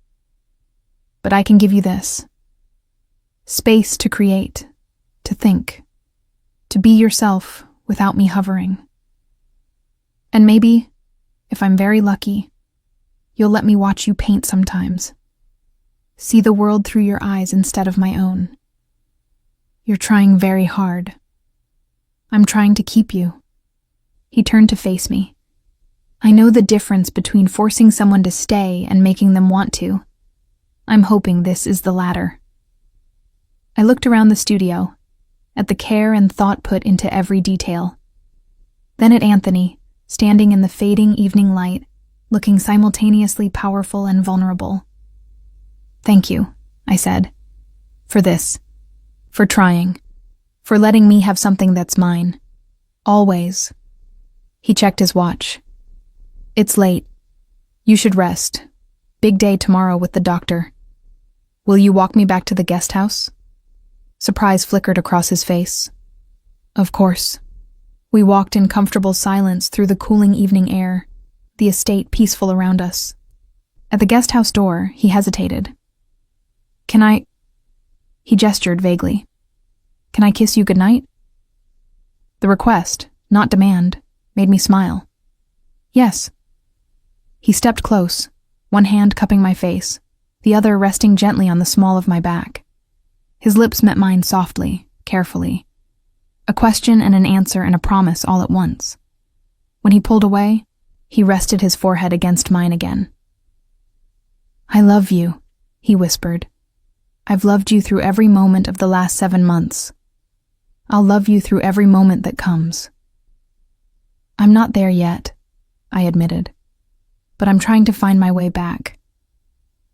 But I can give you this. Space to create, to think, to be yourself without me hovering. And maybe, if I'm very lucky, you'll let me watch you paint sometimes. See the world through your eyes instead of my own. You're trying very hard. I'm trying to keep you." He turned to face me. "I know the difference between forcing someone to stay and making them want to. I'm hoping this is the latter." I looked around the studio, at the care and thought put into every detail. Then at Anthony, standing in the fading evening light, looking simultaneously powerful and vulnerable. "Thank you," I said, "for this, for trying, for letting me have something that's mine. Always." He checked his watch. "It's late. You should rest. Big day tomorrow with the doctor. Will you walk me back to the guest house?" Surprise flickered across his face. Of course. We walked in comfortable silence through the cooling evening air, the estate peaceful around us. At the guest house door, he hesitated. "Can I—" He gestured vaguely. "Can I kiss you goodnight?" The request, not demand, made me smile. "Yes." He stepped close, one hand cupping my face, the other resting gently on the small of my back. His lips met mine softly, carefully. A question and an answer and a promise all at once. When he pulled away, he rested his forehead against mine again. "I love you," he whispered. "I've loved you through every moment of the last 7 months. I'll love you through every moment that comes." "I'm not there yet," I admitted, "but I'm trying to find my way back.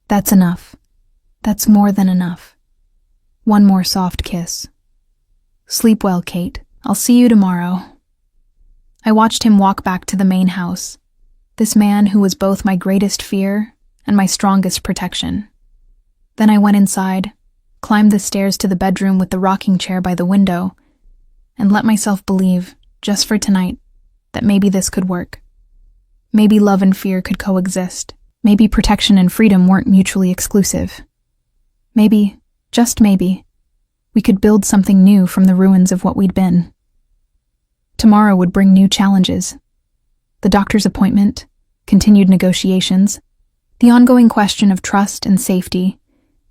That's enough. That's more than enough. One more soft kiss. Sleep well, Kate. I'll see you tomorrow." I watched him walk back to the main house, this man who was both my greatest fear and my strongest protection. Then I went inside, climbed the stairs to the bedroom with the rocking chair by the window, and let myself believe, just for tonight, that maybe this could work. Maybe love and fear could coexist. Maybe protection and freedom weren't mutually exclusive. Maybe, just maybe, we could build something new from the ruins of what we'd been. Tomorrow would bring new challenges. The doctor's appointment, continued negotiations, the ongoing question of trust and safety,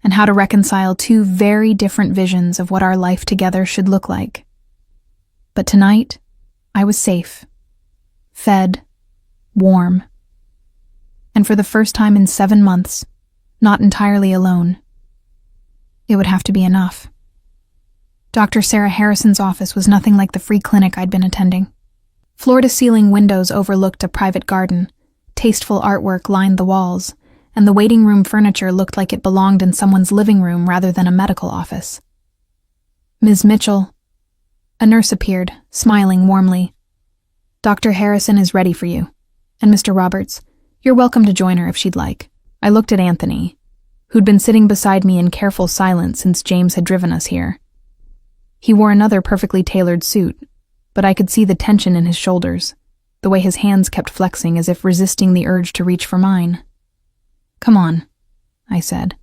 and how to reconcile two very different visions of what our life together should look like. But tonight, I was safe, fed, warm, and for the first time in 7 months, not entirely alone. It would have to be enough. Dr. Sarah Harrison's office was nothing like the free clinic I'd been attending. Floor-to-ceiling windows overlooked a private garden, tasteful artwork lined the walls, and the waiting room furniture looked like it belonged in someone's living room rather than a medical office. "Ms. Mitchell." A nurse appeared, smiling warmly. "Dr. Harrison is ready for you. And Mr. Roberts, you're welcome to join her if she'd like." I looked at Anthony, who'd been sitting beside me in careful silence since James had driven us here. He wore another perfectly tailored suit, but I could see the tension in his shoulders, the way his hands kept flexing as if resisting the urge to reach for mine. "Come on," I said.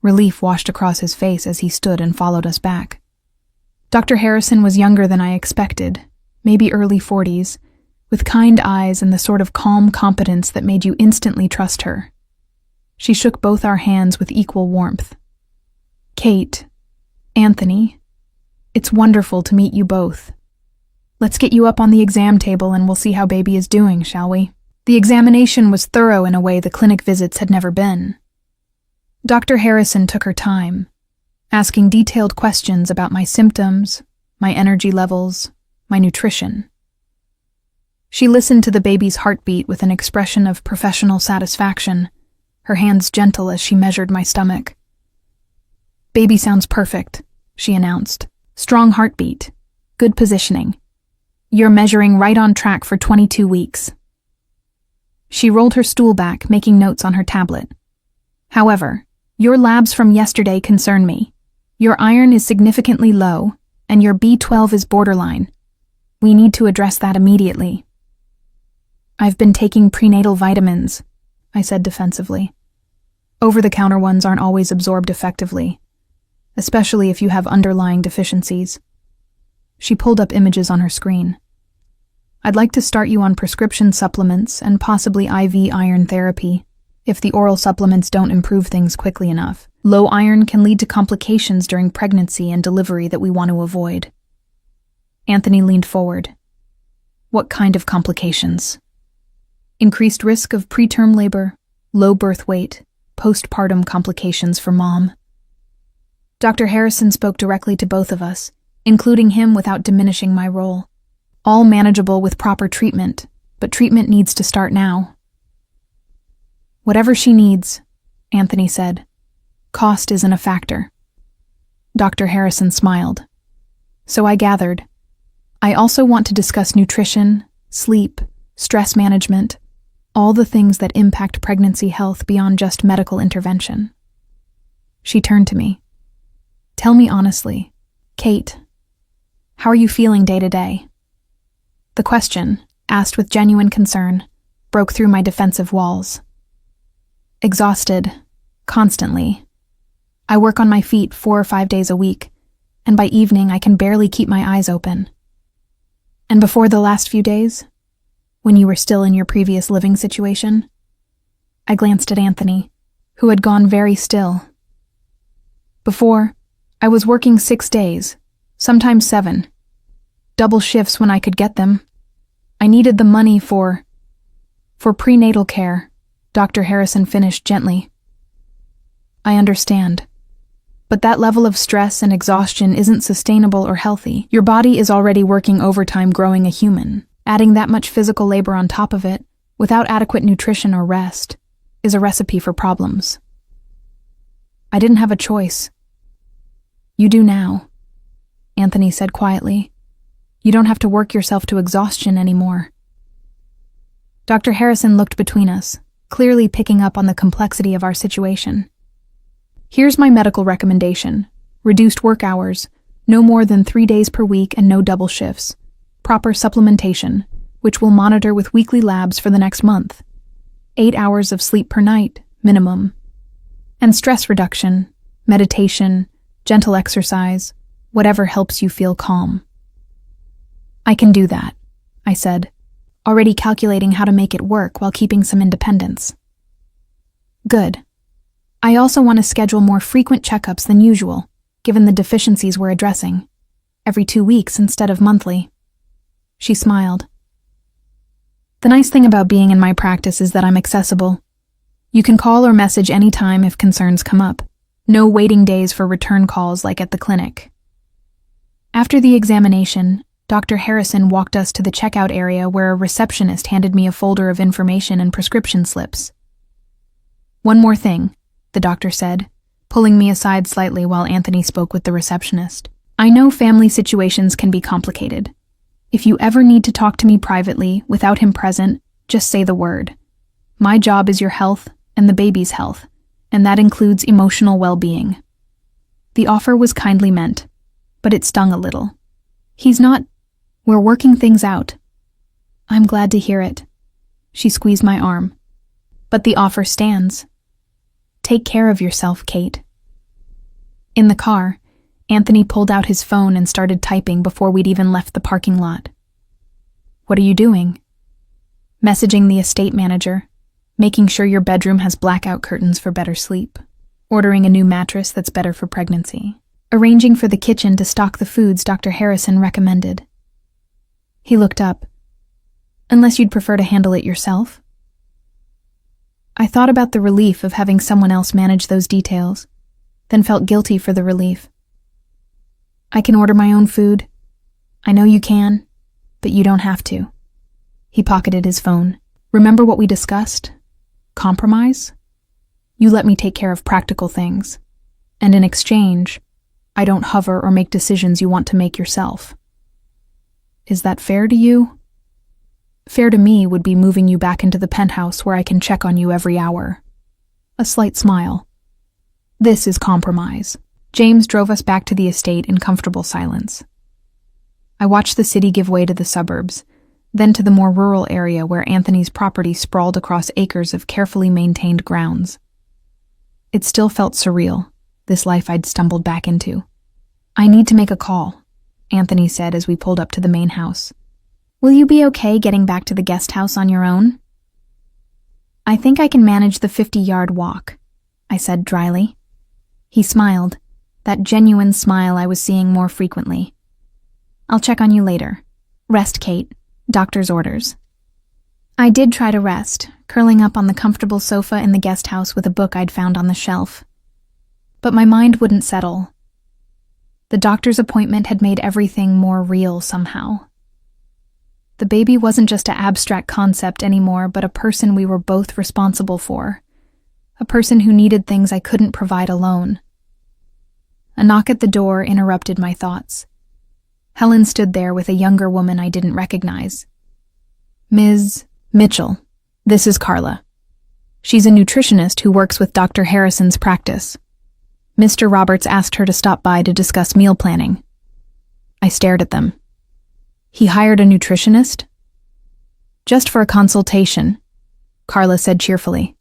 Relief washed across his face as he stood and followed us back. Dr. Harrison was younger than I expected, maybe early 40s, with kind eyes and the sort of calm competence that made you instantly trust her. She shook both our hands with equal warmth. "Kate, Anthony, it's wonderful to meet you both. Let's get you up on the exam table and we'll see how baby is doing, shall we?" The examination was thorough in a way the clinic visits had never been. Dr. Harrison took her time, asking detailed questions about my symptoms, my energy levels, my nutrition. She listened to the baby's heartbeat with an expression of professional satisfaction, her hands gentle as she measured my stomach. "Baby sounds perfect," she announced. "Strong heartbeat, good positioning. You're measuring right on track for 22 weeks. She rolled her stool back, making notes on her tablet. "However, your labs from yesterday concern me. Your iron is significantly low, and your B12 is borderline. We need to address that immediately." "I've been taking prenatal vitamins," I said defensively. "Over-the-counter ones aren't always absorbed effectively, especially if you have underlying deficiencies." She pulled up images on her screen. "I'd like to start you on prescription supplements and possibly IV iron therapy, if the oral supplements don't improve things quickly enough. Low iron can lead to complications during pregnancy and delivery that we want to avoid." Anthony leaned forward. "What kind of complications?" "Increased risk of preterm labor, low birth weight, postpartum complications for mom." Dr. Harrison spoke directly to both of us, including him without diminishing my role. "All manageable with proper treatment, but treatment needs to start now." "Whatever she needs," Anthony said. "Cost isn't a factor." Dr. Harrison smiled. "So I gathered. I also want to discuss nutrition, sleep, stress management, all the things that impact pregnancy health beyond just medical intervention." She turned to me. "Tell me honestly, Kate, how are you feeling day to day?" The question, asked with genuine concern, broke through my defensive walls. "Exhausted, constantly. I work on my feet 4 or 5 days a week, and by evening I can barely keep my eyes open. And before the last few days, when you were still in your previous living situation?" I glanced at Anthony, who had gone very still. "Before, I was working 6 days, sometimes 7. Double shifts when I could get them. I needed the money for prenatal care," Dr. Harrison finished gently. "I understand. But that level of stress and exhaustion isn't sustainable or healthy. Your body is already working overtime growing a human. Adding that much physical labor on top of it, without adequate nutrition or rest, is a recipe for problems." "I didn't have a choice." "You do now," Anthony said quietly. "You don't have to work yourself to exhaustion anymore." Dr. Harrison looked between us, clearly picking up on the complexity of our situation. "Here's my medical recommendation. Reduced work hours, no more than 3 days per week and no double shifts. Proper supplementation, which we'll monitor with weekly labs for the next month. 8 hours of sleep per night, minimum. And stress reduction, meditation, gentle exercise, whatever helps you feel calm." "I can do that," I said, already calculating how to make it work while keeping some independence. "Good. I also want to schedule more frequent checkups than usual, given the deficiencies we're addressing. Every 2 weeks instead of monthly." She smiled. "The nice thing about being in my practice is that I'm accessible. You can call or message anytime if concerns come up. No waiting days for return calls like at the clinic." After the examination, Dr. Harrison walked us to the checkout area where a receptionist handed me a folder of information and prescription slips. "One more thing," the doctor said, pulling me aside slightly while Anthony spoke with the receptionist. "I know family situations can be complicated. If you ever need to talk to me privately, without him present, just say the word. My job is your health and the baby's health, and that includes emotional well-being." The offer was kindly meant, but it stung a little. He's not. We're working things out. I'm glad to hear it. She squeezed my arm. But the offer stands. Take care of yourself, Kate. In the car, Anthony pulled out his phone and started typing before we'd even left the parking lot. What are you doing? Messaging the estate manager, making sure your bedroom has blackout curtains for better sleep, ordering a new mattress that's better for pregnancy, arranging for the kitchen to stock the foods Dr. Harrison recommended. He looked up. Unless you'd prefer to handle it yourself? I thought about the relief of having someone else manage those details, then felt guilty for the relief. I can order my own food. I know you can, but you don't have to. He pocketed his phone. Remember what we discussed? Compromise? You let me take care of practical things, and in exchange, I don't hover or make decisions you want to make yourself. Is that fair to you? Fair to me would be moving you back into the penthouse where I can check on you every hour. A slight smile. This is compromise. James drove us back to the estate in comfortable silence. I watched the city give way to the suburbs, then to the more rural area where Anthony's property sprawled across acres of carefully maintained grounds. It still felt surreal, this life I'd stumbled back into. I need to make a call, Anthony said as we pulled up to the main house. Will you be okay getting back to the guest house on your own? I think I can manage the 50-yard walk, I said dryly. He smiled, that genuine smile I was seeing more frequently. I'll check on you later. Rest, Kate. Doctor's orders. I did try to rest, curling up on the comfortable sofa in the guest house with a book I'd found on the shelf. But my mind wouldn't settle. The doctor's appointment had made everything more real somehow. The baby wasn't just an abstract concept anymore, but a person we were both responsible for. A person who needed things I couldn't provide alone. A knock at the door interrupted my thoughts. Helen stood there with a younger woman I didn't recognize. Ms. Mitchell, this is Carla. She's a nutritionist who works with Dr. Harrison's practice. Mr. Roberts asked her to stop by to discuss meal planning. I stared at them. He hired a nutritionist? Just for a consultation, Carla said cheerfully.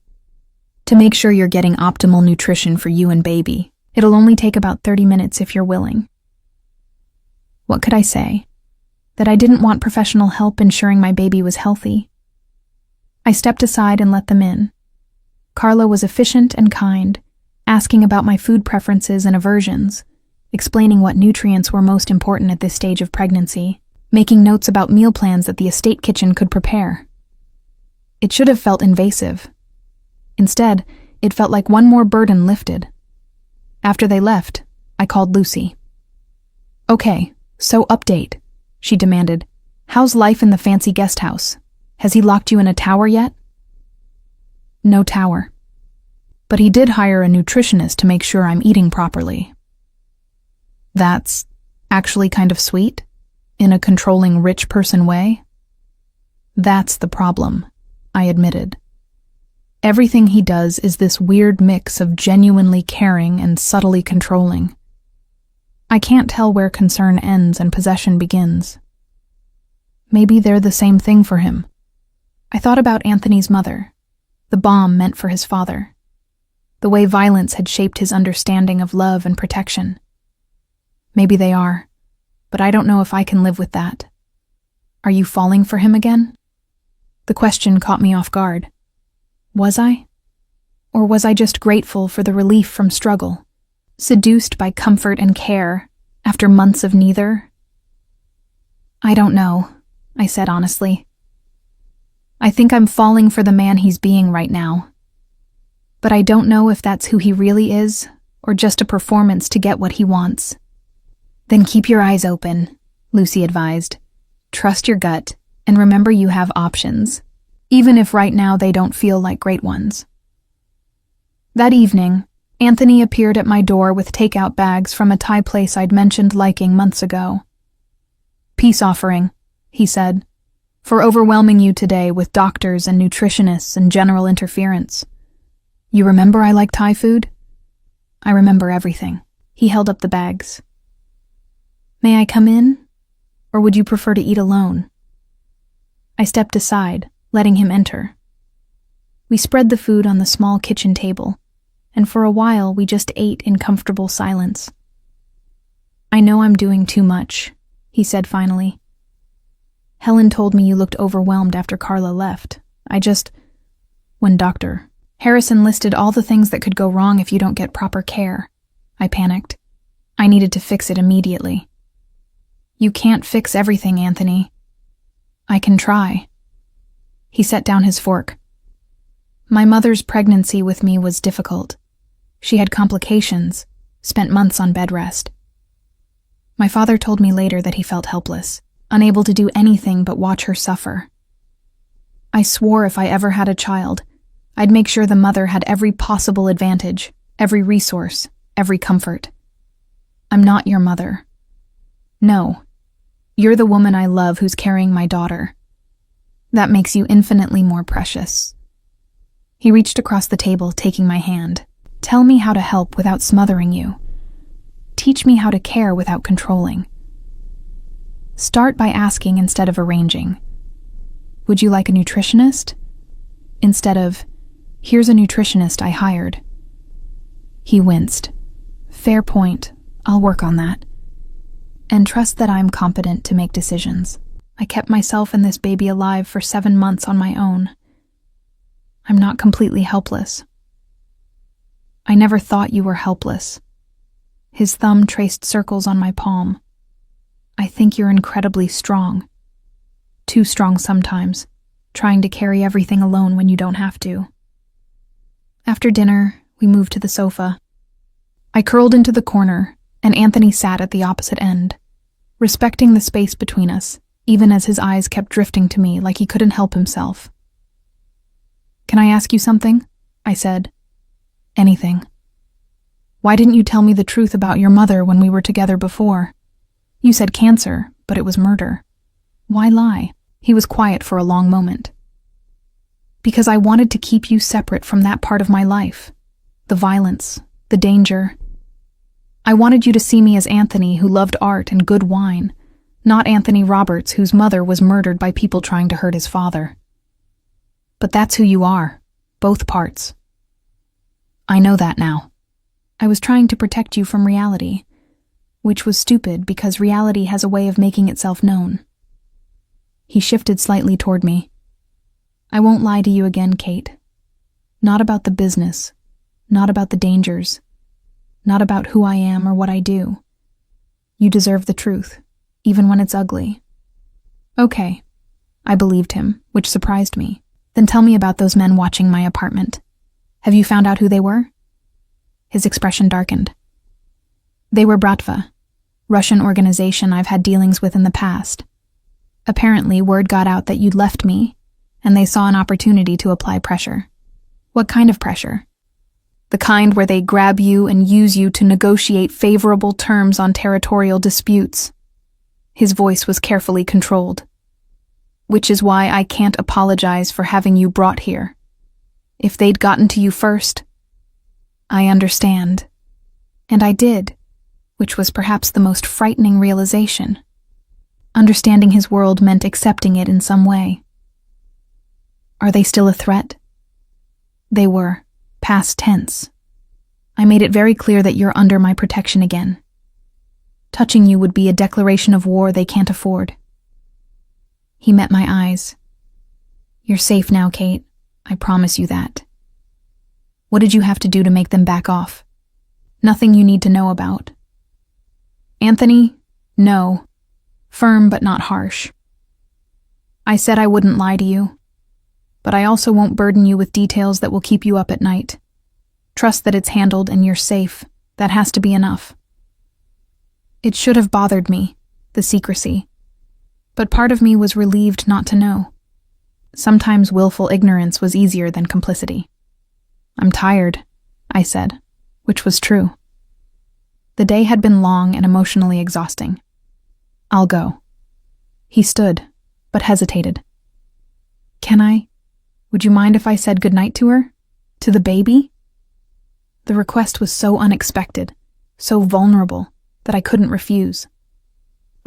To make sure you're getting optimal nutrition for you and baby. It'll only take about 30 minutes if you're willing. What could I say? That I didn't want professional help ensuring my baby was healthy. I stepped aside and let them in. Carla was efficient and kind, asking about my food preferences and aversions, explaining what nutrients were most important at this stage of pregnancy, making notes about meal plans that the estate kitchen could prepare. It should have felt invasive. Instead, it felt like one more burden lifted. After they left, I called Lucy. Okay, so update, she demanded. How's life in the fancy guest house? Has he locked you in a tower yet? No tower. But he did hire a nutritionist to make sure I'm eating properly. That's actually kind of sweet, in a controlling rich person way. That's the problem, I admitted. Everything he does is this weird mix of genuinely caring and subtly controlling. I can't tell where concern ends and possession begins. Maybe they're the same thing for him. I thought about Anthony's mother, the bomb meant for his father, the way violence had shaped his understanding of love and protection. Maybe they are, but I don't know if I can live with that. Are you falling for him again? The question caught me off guard. Was I? Or was I just grateful for the relief from struggle? Seduced by comfort and care, after months of neither? I don't know, I said honestly. I think I'm falling for the man he's being right now. But I don't know if that's who he really is, or just a performance to get what he wants. Then keep your eyes open, Lucy advised. Trust your gut, and remember you have options, even if right now they don't feel like great ones. That evening, Anthony appeared at my door with takeout bags from a Thai place I'd mentioned liking months ago. Peace offering, he said, for overwhelming you today with doctors and nutritionists and general interference. You remember I like Thai food? I remember everything. He held up the bags. May I come in? Or would you prefer to eat alone? I stepped aside, letting him enter. We spread the food on the small kitchen table, and for a while we just ate in comfortable silence. I know I'm doing too much, he said finally. Helen told me you looked overwhelmed after Carla left. When Dr. Harrison listed all the things that could go wrong if you don't get proper care, I panicked. I needed to fix it immediately. You can't fix everything, Anthony. I can try. He set down his fork. My mother's pregnancy with me was difficult. She had complications, spent months on bed rest. My father told me later that he felt helpless, unable to do anything but watch her suffer. I swore if I ever had a child, I'd make sure the mother had every possible advantage, every resource, every comfort. I'm not your mother. No, you're the woman I love who's carrying my daughter. That makes you infinitely more precious. He reached across the table, taking my hand. Tell me how to help without smothering you. Teach me how to care without controlling. Start by asking instead of arranging. Would you like a nutritionist? Instead of, here's a nutritionist I hired. He winced. Fair point. I'll work on that. And trust that I'm competent to make decisions. I kept myself and this baby alive for 7 months on my own. I'm not completely helpless. I never thought you were helpless. His thumb traced circles on my palm. I think you're incredibly strong. Too strong sometimes, trying to carry everything alone when you don't have to. After dinner, we moved to the sofa. I curled into the corner, and Anthony sat at the opposite end, respecting the space between us, even as his eyes kept drifting to me like he couldn't help himself. Can I ask you something? I said. Anything. Why didn't you tell me the truth about your mother when we were together before? You said cancer, but it was murder. Why lie? He was quiet for a long moment. Because I wanted to keep you separate from that part of my life. The violence, the danger. I wanted you to see me as Anthony, who loved art and good wine, not Anthony Roberts, whose mother was murdered by people trying to hurt his father. But that's who you are, both parts. I know that now. I was trying to protect you from reality, which was stupid because reality has a way of making itself known. He shifted slightly toward me. I won't lie to you again, Kate. Not about the business, not about the dangers, not about who I am or what I do. You deserve the truth, even when it's ugly. Okay, I believed him, which surprised me. Then tell me about those men watching my apartment. Have you found out who they were? His expression darkened. They were Bratva, Russian organization I've had dealings with in the past. Apparently, word got out that you'd left me, and they saw an opportunity to apply pressure. What kind of pressure? The kind where they grab you and use you to negotiate favorable terms on territorial disputes. His voice was carefully controlled. Which is why I can't apologize for having you brought here. If they'd gotten to you first, I understand. And I did, which was perhaps the most frightening realization. Understanding his world meant accepting it in some way. Are they still a threat? They were, past tense. I made it very clear that you're under my protection again. Touching you would be a declaration of war they can't afford. He met my eyes. You're safe now, Kate. I promise you that. What did you have to do to make them back off? Nothing you need to know about. Anthony? No. Firm but not harsh. I said I wouldn't lie to you, but I also won't burden you with details that will keep you up at night. Trust that it's handled and you're safe. That has to be enough. It should have bothered me, the secrecy. But part of me was relieved not to know. Sometimes willful ignorance was easier than complicity. I'm tired, I said, which was true. The day had been long and emotionally exhausting. I'll go. He stood, but hesitated. Can I? Would you mind if I said goodnight to her? To the baby? The request was so unexpected, so vulnerable, that I couldn't refuse.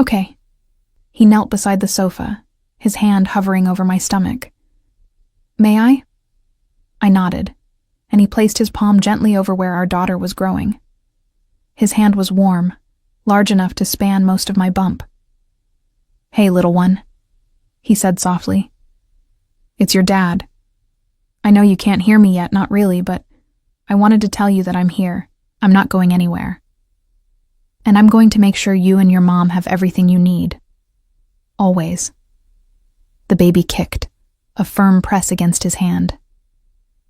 Okay. He knelt beside the sofa, his hand hovering over my stomach. May I? I nodded, and he placed his palm gently over where our daughter was growing. His hand was warm, large enough to span most of my bump. Hey, little one, he said softly. It's your dad. I know you can't hear me yet, not really, but I wanted to tell you that I'm here. I'm not going anywhere. And I'm going to make sure you and your mom have everything you need. Always. The baby kicked, a firm press against his hand.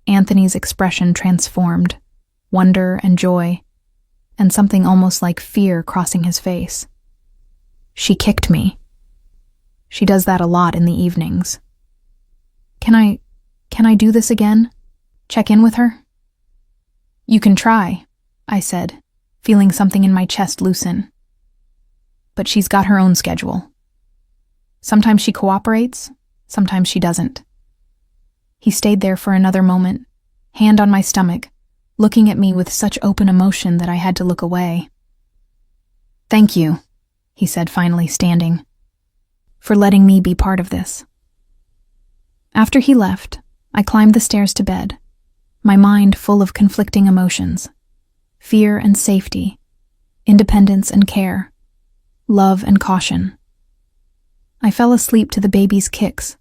Anthony's expression transformed, wonder and joy, and something almost like fear crossing his face. She kicked me. She does that a lot in the evenings. Can I do this again? Check in with her? You can try, I said, feeling something in my chest loosen. But she's got her own schedule. Sometimes she cooperates, sometimes she doesn't. He stayed there for another moment, hand on my stomach, looking at me with such open emotion that I had to look away. Thank you, he said, finally standing, for letting me be part of this. After he left, I climbed the stairs to bed, my mind full of conflicting emotions: fear and safety, independence and care, love and caution. I fell asleep to the baby's kicks,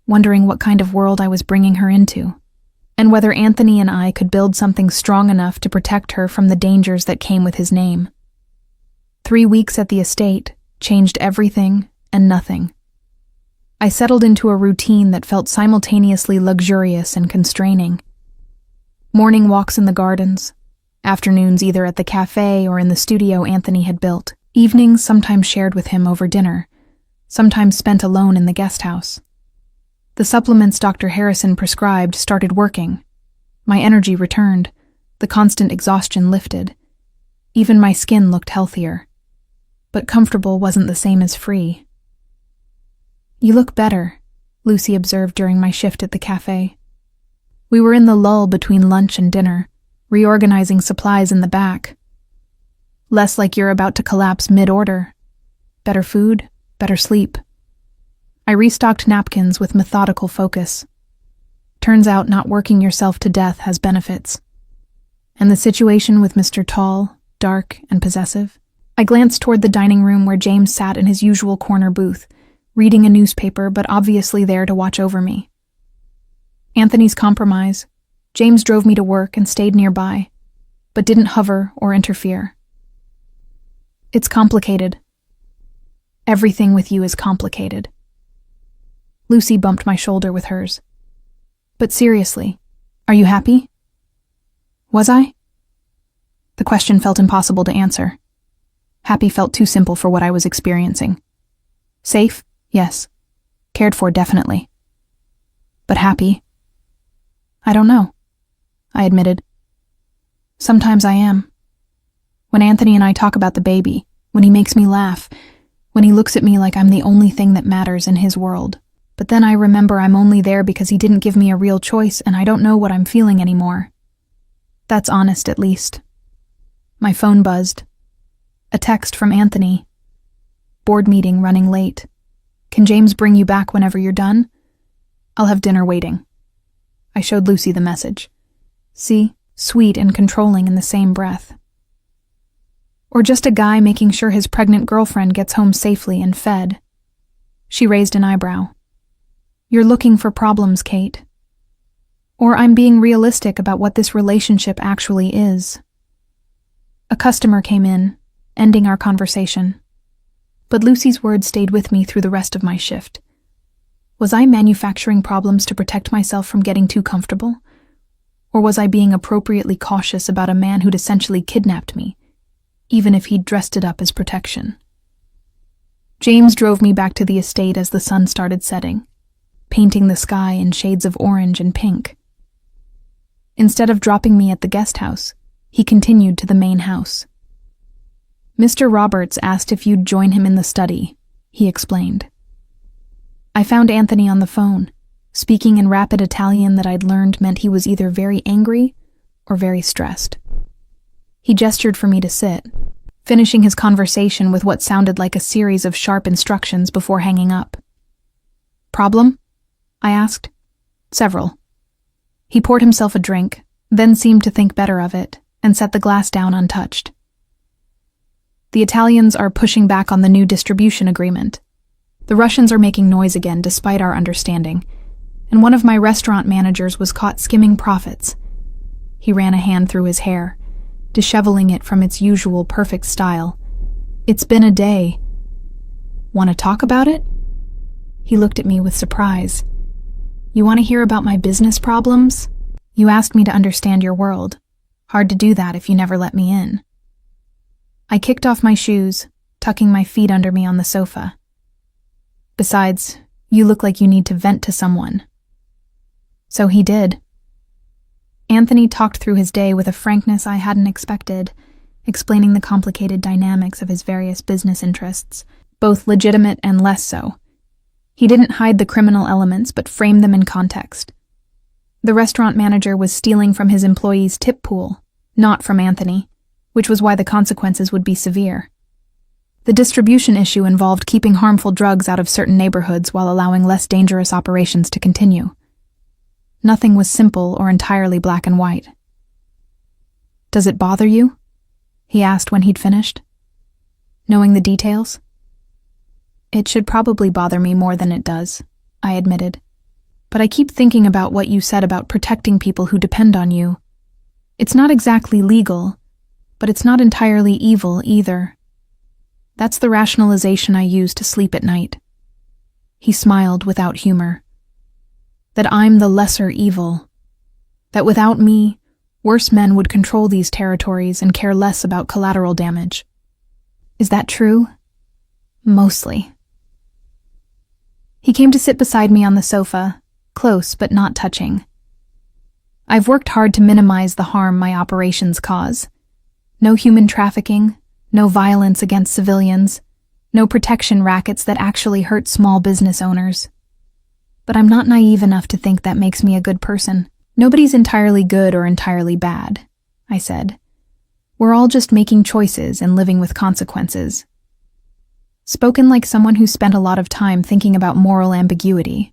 wondering what kind of world I was bringing her into, and whether Anthony and I could build something strong enough to protect her from the dangers that came with his name. 3 weeks at the estate changed everything and nothing. I settled into a routine that felt simultaneously luxurious and constraining. Morning walks in the gardens, afternoons either at the cafe or in the studio Anthony had built, evenings sometimes shared with him over dinner, sometimes spent alone in the guest house. The supplements Dr. Harrison prescribed started working. My energy returned, the constant exhaustion lifted. Even my skin looked healthier. But comfortable wasn't the same as free. You look better, Lucy observed during my shift at the cafe. We were in the lull between lunch and dinner, reorganizing supplies in the back. Less like you're about to collapse mid-order. Better food, better sleep. I restocked napkins with methodical focus. Turns out not working yourself to death has benefits. And the situation with Mr. Tall, dark, and possessive? I glanced toward the dining room where James sat in his usual corner booth, reading a newspaper but obviously there to watch over me. Anthony's compromise. James drove me to work and stayed nearby, but didn't hover or interfere. It's complicated. Everything with you is complicated. Lucy bumped my shoulder with hers. But seriously, are you happy? Was I? The question felt impossible to answer. Happy felt too simple for what I was experiencing. Safe? Yes. Cared for, definitely. But happy? I don't know, I admitted. Sometimes I am. When Anthony and I talk about the baby, when he makes me laugh, when he looks at me like I'm the only thing that matters in his world. But then I remember I'm only there because he didn't give me a real choice and I don't know what I'm feeling anymore. That's honest, at least. My phone buzzed. A text from Anthony. Board meeting running late. Can James bring you back whenever you're done? I'll have dinner waiting. I showed Lucy the message. See, sweet and controlling in the same breath. Or just a guy making sure his pregnant girlfriend gets home safely and fed. She raised an eyebrow. You're looking for problems, Kate. Or I'm being realistic about what this relationship actually is. A customer came in, ending our conversation. But Lucy's words stayed with me through the rest of my shift. Was I manufacturing problems to protect myself from getting too comfortable? Or was I being appropriately cautious about a man who'd essentially kidnapped me, even if he'd dressed it up as protection? James drove me back to the estate as the sun started setting, painting the sky in shades of orange and pink. Instead of dropping me at the guest house, he continued to the main house. Mr. Roberts asked if you'd join him in the study, he explained. I found Anthony on the phone, speaking in rapid Italian that I'd learned meant he was either very angry or very stressed. He gestured for me to sit, finishing his conversation with what sounded like a series of sharp instructions before hanging up. "Problem?" I asked. "Several." He poured himself a drink, then seemed to think better of it, and set the glass down untouched. "The Italians are pushing back on the new distribution agreement. The Russians are making noise again despite our understanding, and one of my restaurant managers was caught skimming profits." He ran a hand through his hair, disheveling it from its usual perfect style. "It's been a day." "Want to talk about it?" He looked at me with surprise. "You want to hear about my business problems? You asked me to understand your world. Hard to do that if you never let me in." I kicked off my shoes, tucking my feet under me on the sofa. "Besides, you look like you need to vent to someone." So he did. Anthony talked through his day with a frankness I hadn't expected, explaining the complicated dynamics of his various business interests, both legitimate and less so. He didn't hide the criminal elements, but framed them in context. The restaurant manager was stealing from his employees' tip pool, not from Anthony, which was why the consequences would be severe. The distribution issue involved keeping harmful drugs out of certain neighborhoods while allowing less dangerous operations to continue. Nothing was simple or entirely black and white. "Does it bother you?" he asked when he'd finished. "Knowing the details?" "It should probably bother me more than it does," I admitted. "But I keep thinking about what you said about protecting people who depend on you. It's not exactly legal, but it's not entirely evil either. That's the rationalization I use to sleep at night." He smiled without humor. "That I'm the lesser evil. That without me, worse men would control these territories and care less about collateral damage. Is that true?" "Mostly." He came to sit beside me on the sofa, close but not touching. "I've worked hard to minimize the harm my operations cause. No human trafficking, no violence against civilians, no protection rackets that actually hurt small business owners. But I'm not naive enough to think that makes me a good person. Nobody's entirely good or entirely bad," I said. "We're all just making choices and living with consequences." Spoken like someone who spent a lot of time thinking about moral ambiguity.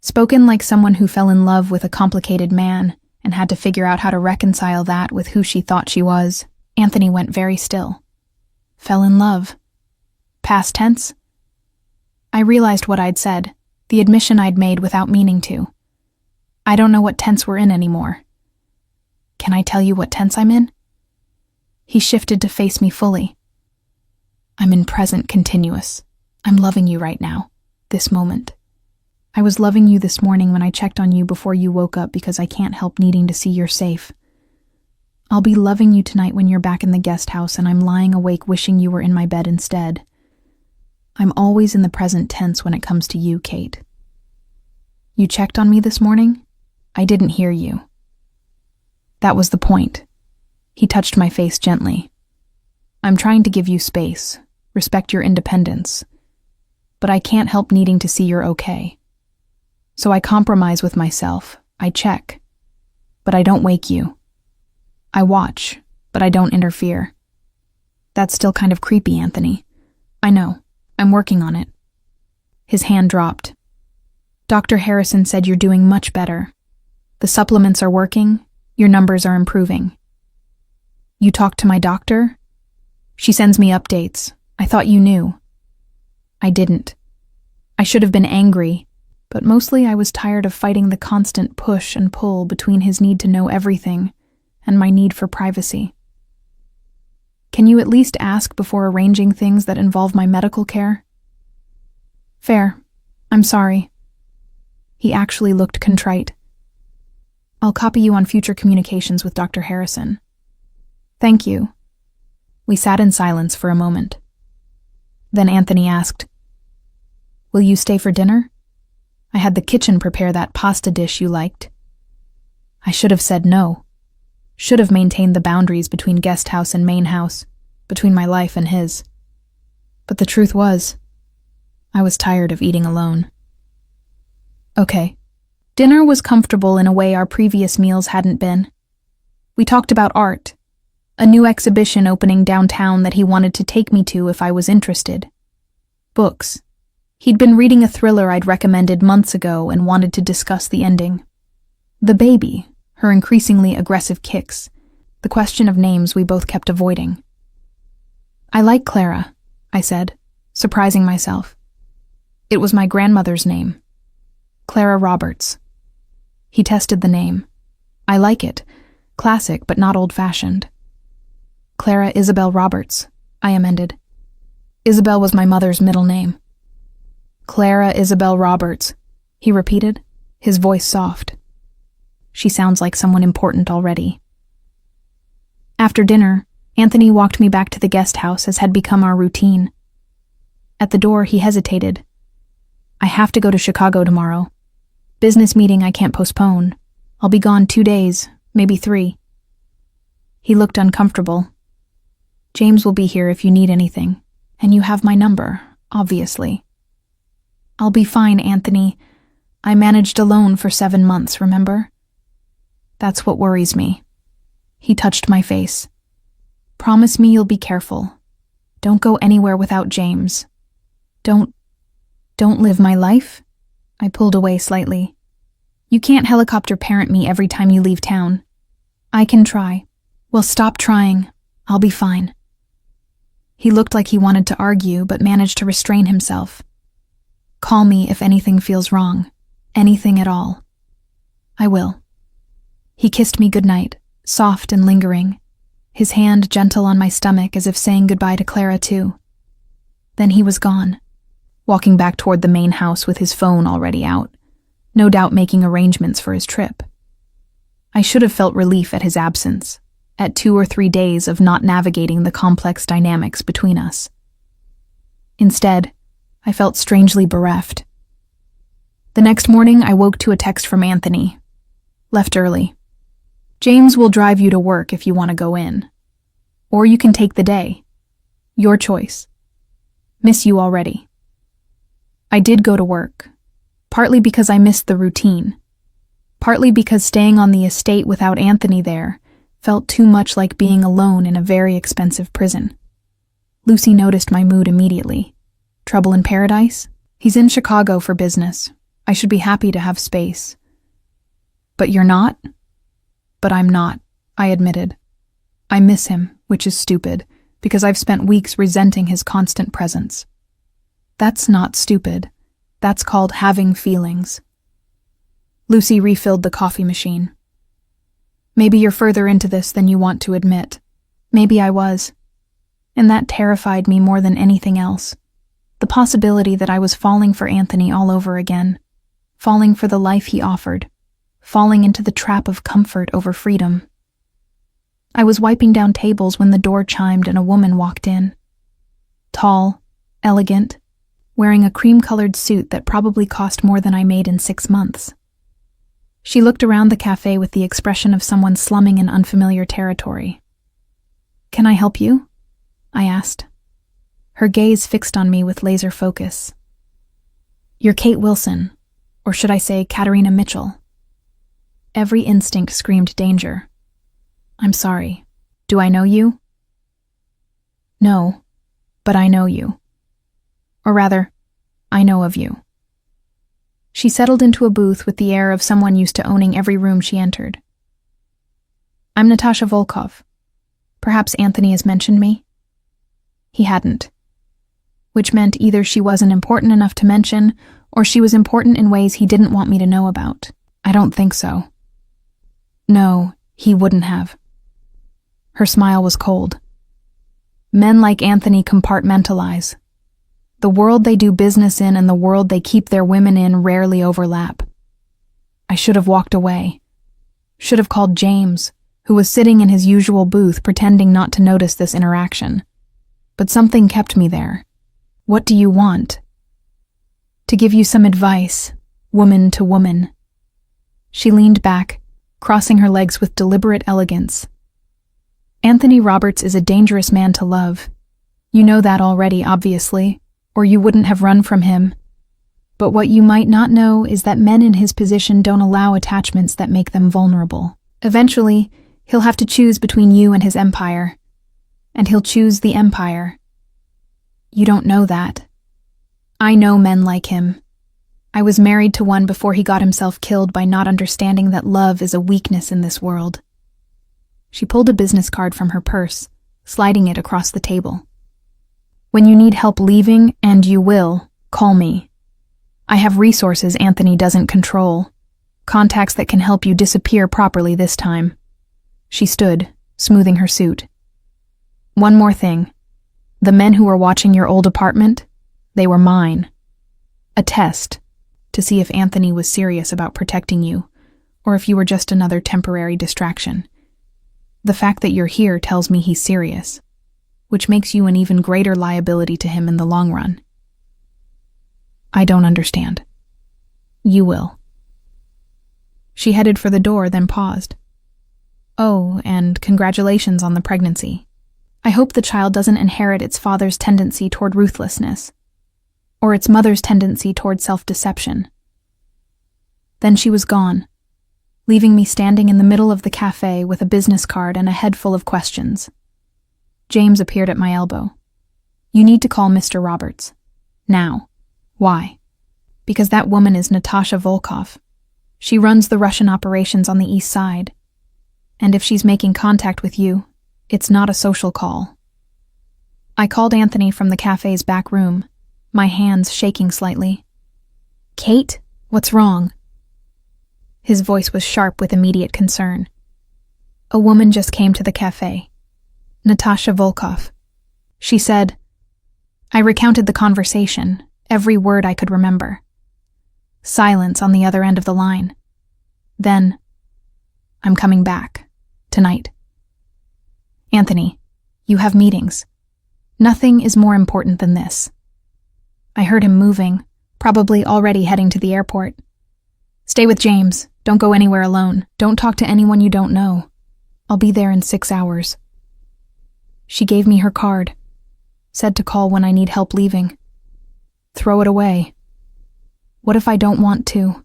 Spoken like someone who fell in love with a complicated man and had to figure out how to reconcile that with who she thought she was. Anthony went very still. Fell in love. Past tense? I realized what I'd said, the admission I'd made without meaning to. I don't know what tense we're in anymore. "Can I tell you what tense I'm in?" He shifted to face me fully. "I'm in present continuous. I'm loving you right now, this moment. I was loving you this morning when I checked on you before you woke up because I can't help needing to see you're safe. I'll be loving you tonight when you're back in the guest house and I'm lying awake wishing you were in my bed instead. I'm always in the present tense when it comes to you, Kate. You checked on me this morning? I didn't hear you." That was the point. He touched my face gently. "I'm trying to give you space, respect your independence, but I can't help needing to see you're okay. So I compromise with myself, I check, but I don't wake you. I watch, but I don't interfere. That's still kind of creepy, Anthony. I know, I'm working on it." His hand dropped. "Dr. Harrison said you're doing much better. The supplements are working, your numbers are improving." "You talked to my doctor?" "She sends me updates. I thought you knew." I didn't. I should have been angry, but mostly I was tired of fighting the constant push and pull between his need to know everything and my need for privacy. "Can you at least ask before arranging things that involve my medical care?" "Fair. I'm sorry." He actually looked contrite. "I'll copy you on future communications with Dr. Harrison." "Thank you." We sat in silence for a moment. Then Anthony asked, "Will you stay for dinner? I had the kitchen prepare that pasta dish you liked." I should have said no. Should have maintained the boundaries between guest house and main house, between my life and his. But the truth was, I was tired of eating alone. Okay. Dinner was comfortable in a way our previous meals hadn't been. We talked about art, A new exhibition opening downtown that he wanted to take me to if I was interested. Books. He'd been reading a thriller I'd recommended months ago and wanted to discuss the ending. The baby, her increasingly aggressive kicks, the question of names we both kept avoiding. I like Clara, I said, surprising myself. It was my grandmother's name. Clara Roberts. He tested the name. I like it. Classic, but not old-fashioned. Clara Isabel Roberts, I amended. Isabel was my mother's middle name. Clara Isabel Roberts, he repeated, his voice soft. She sounds like someone important already. After dinner, Anthony walked me back to the guest house as had become our routine. At the door, he hesitated. I have to go to Chicago tomorrow. Business meeting I can't postpone. I'll be gone 2 days, maybe 3. He looked uncomfortable. James will be here if you need anything, and you have my number, obviously. I'll be fine, Anthony. I managed alone for 7 months, remember? That's what worries me. He touched my face. Promise me you'll be careful. Don't go anywhere without James. Don't live my life? I pulled away slightly. You can't helicopter parent me every time you leave town. I can try. Well, stop trying. I'll be fine. He looked like he wanted to argue, but managed to restrain himself. Call me if anything feels wrong. Anything at all. I will. He kissed me goodnight, soft and lingering, his hand gentle on my stomach as if saying goodbye to Clara too. Then he was gone, walking back toward the main house with his phone already out, no doubt making arrangements for his trip. I should have felt relief at his absence, at 2 or 3 days of not navigating the complex dynamics between us. Instead, I felt strangely bereft. The next morning, I woke to a text from Anthony. Left early. James will drive you to work if you want to go in. Or you can take the day. Your choice. Miss you already. I did go to work, partly because I missed the routine, partly because staying on the estate without Anthony there felt too much like being alone in a very expensive prison. Lucy noticed my mood immediately. Trouble in paradise? He's in Chicago for business. I should be happy to have space. But you're not? But I'm not, I admitted. I miss him, which is stupid, because I've spent weeks resenting his constant presence. That's not stupid. That's called having feelings. Lucy refilled the coffee machine. Maybe you're further into this than you want to admit. Maybe I was. And that terrified me more than anything else. The possibility that I was falling for Anthony all over again. Falling for the life he offered. Falling into the trap of comfort over freedom. I was wiping down tables when the door chimed and a woman walked in. Tall, elegant, wearing a cream-colored suit that probably cost more than I made in 6 months. She looked around the cafe with the expression of someone slumming in unfamiliar territory. Can I help you? I asked. Her gaze fixed on me with laser focus. You're Kate Wilson, or should I say Katerina Mitchell. Every instinct screamed danger. I'm sorry. Do I know you? No, but I know you. Or rather, I know of you. She settled into a booth with the air of someone used to owning every room she entered. I'm Natasha Volkov. Perhaps Anthony has mentioned me? He hadn't. Which meant either she wasn't important enough to mention, or she was important in ways he didn't want me to know about. I don't think so. No, he wouldn't have. Her smile was cold. Men like Anthony compartmentalize. The world they do business in and the world they keep their women in rarely overlap. I should have walked away. Should have called James, who was sitting in his usual booth pretending not to notice this interaction. But something kept me there. What do you want? To give you some advice, woman to woman. She leaned back, crossing her legs with deliberate elegance. Anthony Roberts is a dangerous man to love. You know that already, obviously, or you wouldn't have run from him. But what you might not know is that men in his position don't allow attachments that make them vulnerable. Eventually, He'll have to choose between you and his empire. And he'll choose the empire. You don't know that. I know men like him. I was married to one before he got himself killed by not understanding that love is a weakness in this world. She pulled a business card from her purse, sliding it across the table. When you need help leaving, and you will, call me. I have resources Anthony doesn't control. Contacts that can help you disappear properly this time. She stood, smoothing her suit. One more thing. The men who were watching your old apartment, they were mine. A test, to see if Anthony was serious about protecting you, or if you were just another temporary distraction. The fact that you're here tells me he's serious, which makes you an even greater liability to him in the long run. I don't understand. You will. She headed for the door, then paused. Oh, and congratulations on the pregnancy. I hope the child doesn't inherit its father's tendency toward ruthlessness, or its mother's tendency toward self-deception. Then she was gone, leaving me standing in the middle of the cafe with a business card and a head full of questions. James appeared at my elbow. You need to call Mr. Roberts. Now. Why? Because that woman is Natasha Volkov. She runs the Russian operations on the East Side. And if she's making contact with you, it's not a social call. I called Anthony from the cafe's back room, my hands shaking slightly. Kate, what's wrong? His voice was sharp with immediate concern. A woman just came to the cafe. Natasha Volkov. She said, I recounted the conversation, every word I could remember. Silence on the other end of the line. Then, I'm coming back. Tonight. Anthony, you have meetings. Nothing is more important than this. I heard him moving, probably already heading to the airport. Stay with James. Don't go anywhere alone. Don't talk to anyone you don't know. I'll be there in 6 hours. She gave me her card. Said to call when I need help leaving. Throw it away. What if I don't want to?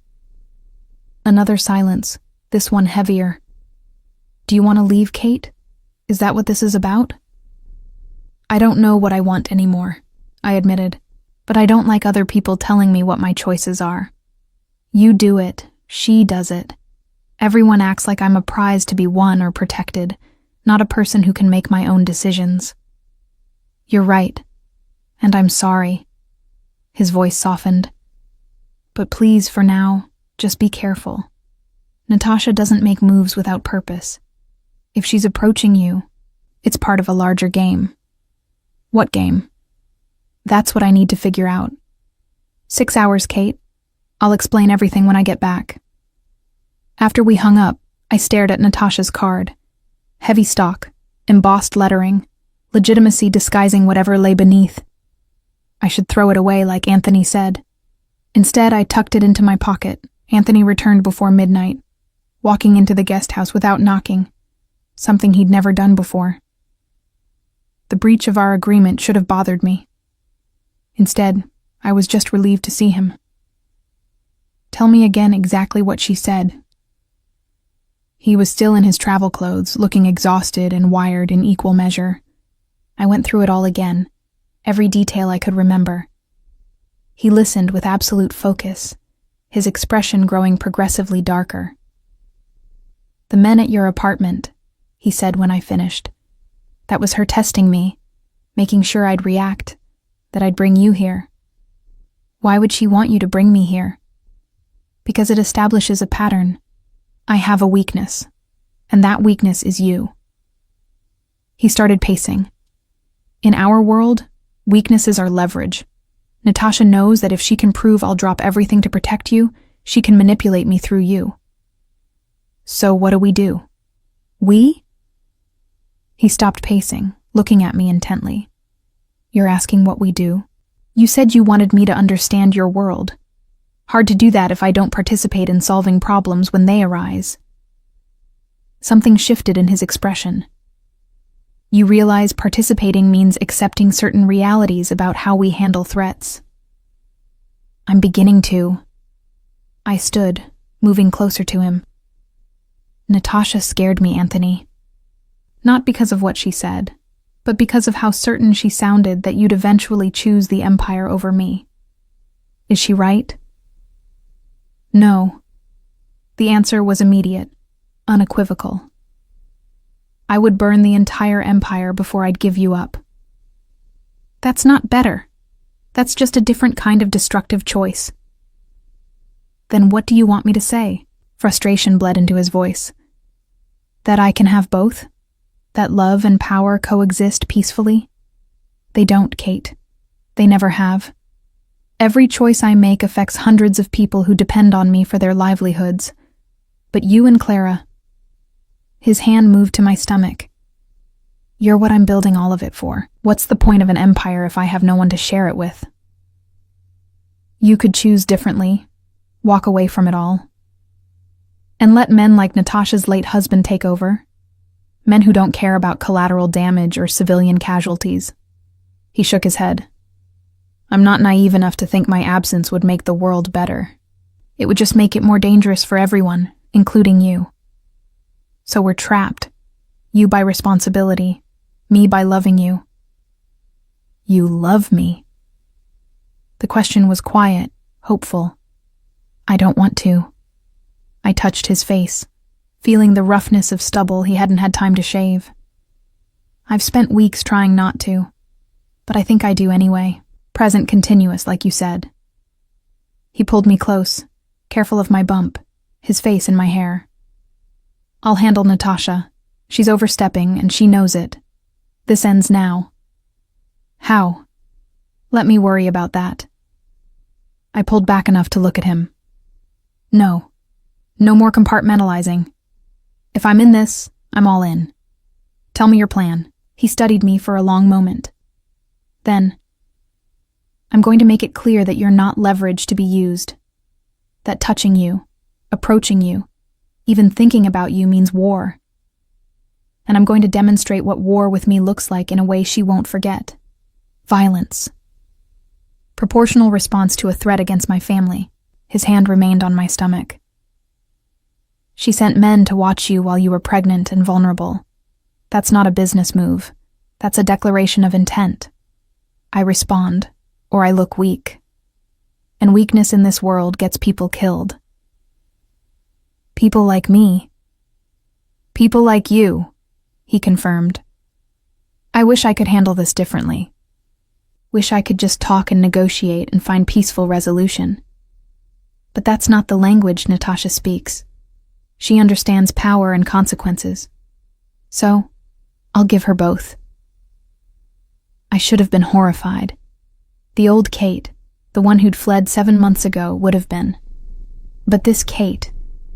Another silence, this one heavier. Do you want to leave, Kate? Is that what this is about? I don't know what I want anymore, I admitted, but I don't like other people telling me what my choices are. You do it. She does it. Everyone acts like I'm a prize to be won or protected, not a person who can make my own decisions. You're right, and I'm sorry. His voice softened. But please, for now, just be careful. Natasha doesn't make moves without purpose. If she's approaching you, it's part of a larger game. What game? That's what I need to figure out. 6 hours, Kate. I'll explain everything when I get back. After we hung up, I stared at Natasha's card. Heavy stock, embossed lettering, legitimacy disguising whatever lay beneath. I should throw it away like Anthony said. Instead, I tucked it into my pocket. Anthony returned before midnight, walking into the guest house without knocking. Something he'd never done before. The breach of our agreement should have bothered me. Instead, I was just relieved to see him. Tell me again exactly what she said. He was still in his travel clothes, looking exhausted and wired in equal measure. I went through it all again, every detail I could remember. He listened with absolute focus, his expression growing progressively darker. The men at your apartment, he said when I finished. That was her testing me, making sure I'd react, that I'd bring you here. Why would she want you to bring me here? Because it establishes a pattern. I have a weakness, and that weakness is you. He started pacing. In our world, weaknesses are leverage. Natasha knows that if she can prove I'll drop everything to protect you, she can manipulate me through you. So what do? We? He stopped pacing, looking at me intently. You're asking what we do? You said you wanted me to understand your world. Hard to do that if I don't participate in solving problems when they arise. Something shifted in his expression. You realize participating means accepting certain realities about how we handle threats. I'm beginning to. I stood, moving closer to him. Natasha scared me, Anthony. Not because of what she said, but because of how certain she sounded that you'd eventually choose the empire over me. Is she right? No. The answer was immediate, unequivocal. I would burn the entire empire before I'd give you up. That's not better. That's just a different kind of destructive choice. Then what do you want me to say? Frustration bled into his voice. That I can have both? That love and power coexist peacefully? They don't, Kate. They never have. Every choice I make affects hundreds of people who depend on me for their livelihoods. But you and Clara... His hand moved to my stomach. You're what I'm building all of it for. What's the point of an empire if I have no one to share it with? You could choose differently, walk away from it all, and let men like Natasha's late husband take over. Men who don't care about collateral damage or civilian casualties. He shook his head. I'm not naive enough to think my absence would make the world better. It would just make it more dangerous for everyone, including you. So we're trapped. You by responsibility, me by loving you. You love me. The question was quiet, hopeful. I don't want to. I touched his face, feeling the roughness of stubble he hadn't had time to shave. I've spent weeks trying not to, but I think I do anyway. Present continuous, like you said. He pulled me close, careful of my bump, his face in my hair. I'll handle Natasha. She's overstepping, and she knows it. This ends now. How? Let me worry about that. I pulled back enough to look at him. No. No more compartmentalizing. If I'm in this, I'm all in. Tell me your plan. He studied me for a long moment. Then, I'm going to make it clear that you're not leverage to be used. That touching you, approaching you, even thinking about you means war. And I'm going to demonstrate what war with me looks like in a way she won't forget. Violence. Proportional response to a threat against my family. His hand remained on my stomach. She sent men to watch you while you were pregnant and vulnerable. That's not a business move. That's a declaration of intent. I respond, or I look weak. And weakness in this world gets people killed. People like me. People like you, he confirmed. I wish I could handle this differently. Wish I could just talk and negotiate and find peaceful resolution. But that's not the language Natasha speaks. She understands power and consequences. So, I'll give her both. I should have been horrified. The old Kate, the one who'd fled 7 months ago, would have been. But this Kate,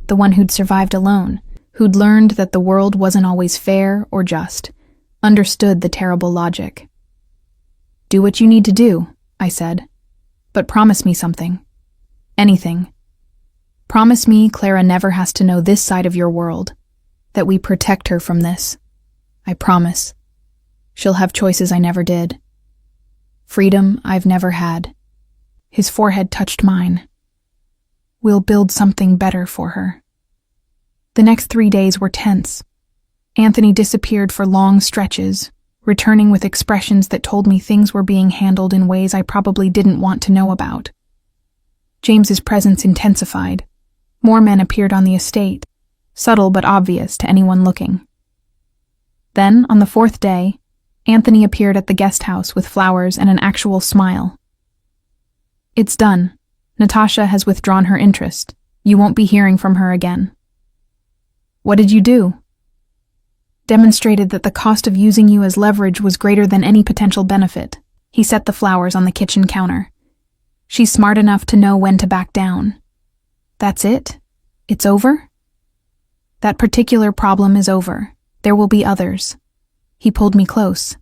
the one who'd survived alone, who'd learned that the world wasn't always fair or just, understood the terrible logic. Do what you need to do, I said. But promise me something. Anything. Promise me Clara never has to know this side of your world. That we protect her from this. I promise. She'll have choices I never did. Freedom I've never had. His forehead touched mine. We'll build something better for her. The next 3 days were tense. Anthony disappeared for long stretches, returning with expressions that told me things were being handled in ways I probably didn't want to know about. James's presence intensified. More men appeared on the estate, subtle but obvious to anyone looking. Then, on the 4th day, Anthony appeared at the guest house with flowers and an actual smile. It's done. Natasha has withdrawn her interest. You won't be hearing from her again. What did you do? Demonstrated that the cost of using you as leverage was greater than any potential benefit. He set the flowers on the kitchen counter. She's smart enough to know when to back down. That's it? It's over? That particular problem is over. There will be others. He pulled me close.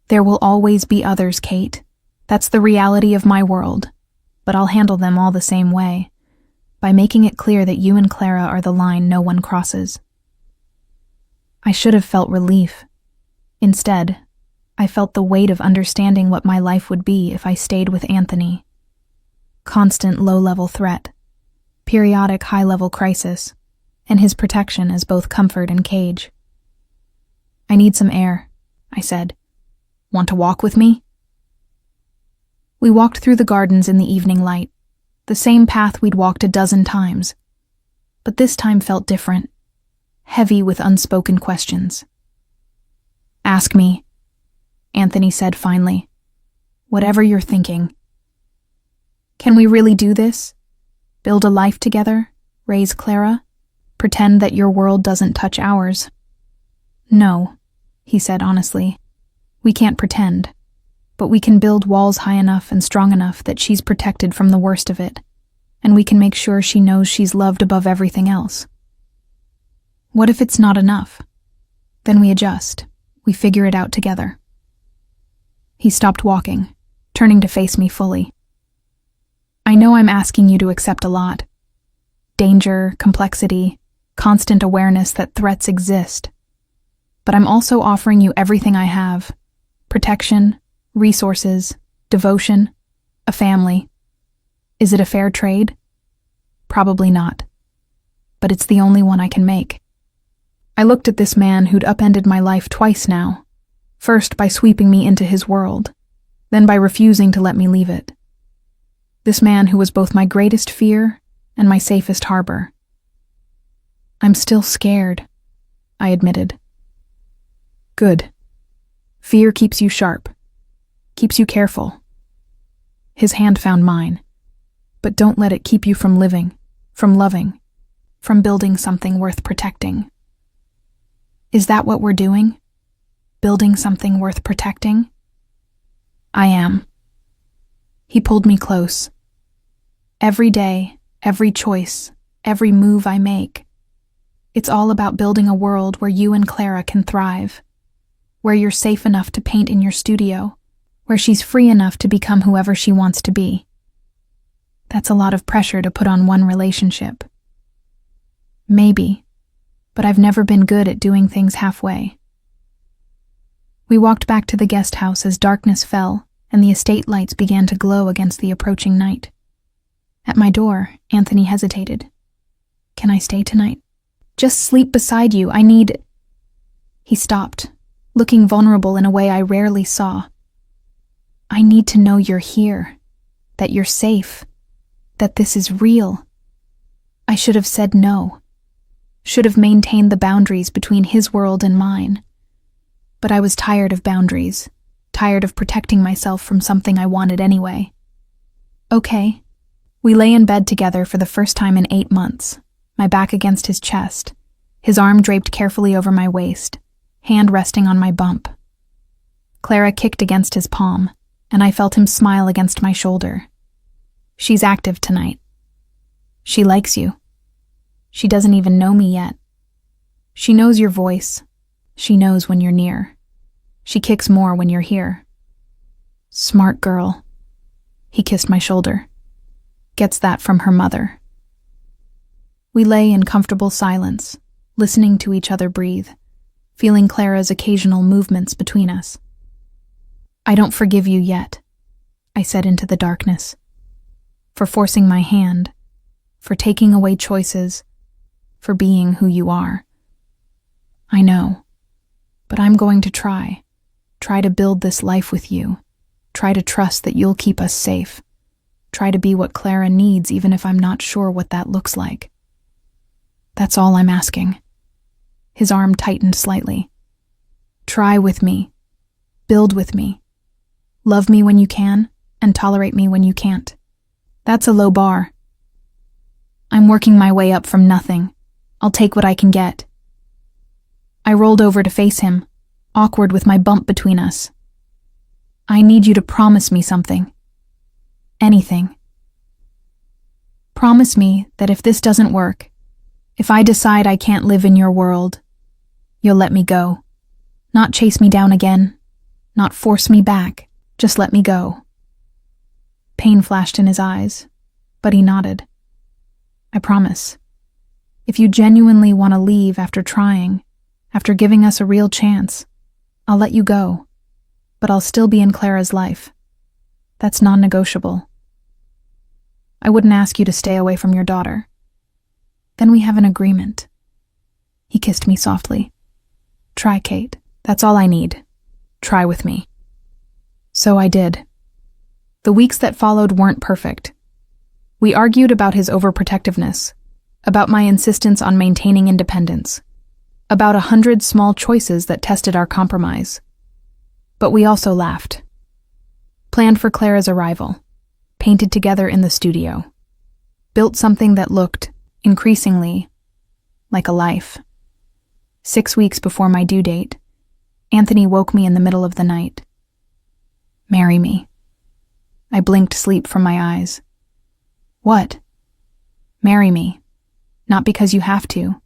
There will always be others, Kate. That's the reality of my world. But I'll handle them all the same way, by making it clear that you and Clara are the line no one crosses. I should have felt relief. Instead, I felt the weight of understanding what my life would be if I stayed with Anthony. Constant low-level threat, periodic high-level crisis, and his protection as both comfort and cage. I need some air, I said. Want to walk with me? We walked through the gardens in the evening light, the same path we'd walked a dozen times. But this time felt different, heavy with unspoken questions. Ask me, Anthony said finally. Whatever you're thinking. Can we really do this? Build a life together? Raise Clara? Pretend that your world doesn't touch ours? No, he said honestly. We can't pretend, but we can build walls high enough and strong enough that she's protected from the worst of it, and we can make sure she knows she's loved above everything else. What if it's not enough? Then we adjust. We figure it out together. He stopped walking, turning to face me fully. I know I'm asking you to accept a lot. Danger, complexity, constant awareness that threats exist. But I'm also offering you everything I have. Protection, resources, devotion, a family. Is it a fair trade? Probably not. But it's the only one I can make. I looked at this man who'd upended my life twice now, first by sweeping me into his world, then by refusing to let me leave it. This man who was both my greatest fear and my safest harbor. I'm still scared, I admitted. Good. Fear keeps you sharp, keeps you careful. His hand found mine. But don't let it keep you from living, from loving, from building something worth protecting. Is that what we're doing? Building something worth protecting? I am. He pulled me close. Every day, every choice, every move I make, it's all about building a world where you and Clara can thrive, where you're safe enough to paint in your studio, where she's free enough to become whoever she wants to be. That's a lot of pressure to put on one relationship. Maybe, but I've never been good at doing things halfway. We walked back to the guest house as darkness fell and the estate lights began to glow against the approaching night. At my door, Anthony hesitated. Can I stay tonight? Just sleep beside you, I need... He stopped, looking vulnerable in a way I rarely saw. I need to know you're here, that you're safe, that this is real. I should have said no, should have maintained the boundaries between his world and mine. But I was tired of boundaries, tired of protecting myself from something I wanted anyway. Okay. We lay in bed together for the first time in 8 months, my back against his chest, his arm draped carefully over my waist, hand resting on my bump. Clara kicked against his palm, and I felt him smile against my shoulder. She's active tonight. She likes you. She doesn't even know me yet. She knows your voice. She knows when you're near. She kicks more when you're here. Smart girl. He kissed my shoulder. Gets that from her mother. We lay in comfortable silence, listening to each other breathe, feeling Clara's occasional movements between us. I don't forgive you yet, I said into the darkness. For forcing my hand, for taking away choices, for being who you are. I know, but I'm going to try to build this life with you, try to trust that you'll keep us safe, try to be what Clara needs even if I'm not sure what that looks like. That's all I'm asking. His arm tightened slightly. Try with me, build with me, love me when you can, and tolerate me when you can't. That's a low bar. I'm working my way up from nothing. I'll take what I can get. I rolled over to face him, awkward with my bump between us. I need you to promise me something. Anything. Promise me that if this doesn't work, if I decide I can't live in your world, you'll let me go. Not chase me down again, not force me back, just let me go. Pain flashed in his eyes, but he nodded. I promise. If you genuinely want to leave after trying, after giving us a real chance, I'll let you go, but I'll still be in Clara's life. That's non-negotiable. I wouldn't ask you to stay away from your daughter. Then we have an agreement. He kissed me softly. Try, Kate. That's all I need. Try with me. So I did. The weeks that followed weren't perfect. We argued about his overprotectiveness, about my insistence on maintaining independence, about 100 small choices that tested our compromise. But we also laughed. Planned for Clara's arrival, painted together in the studio, built something that looked, increasingly, like a life. 6 weeks before my due date, Anthony woke me in the middle of the night. Marry me. I blinked sleep from my eyes. What? Marry me. Not because you have to.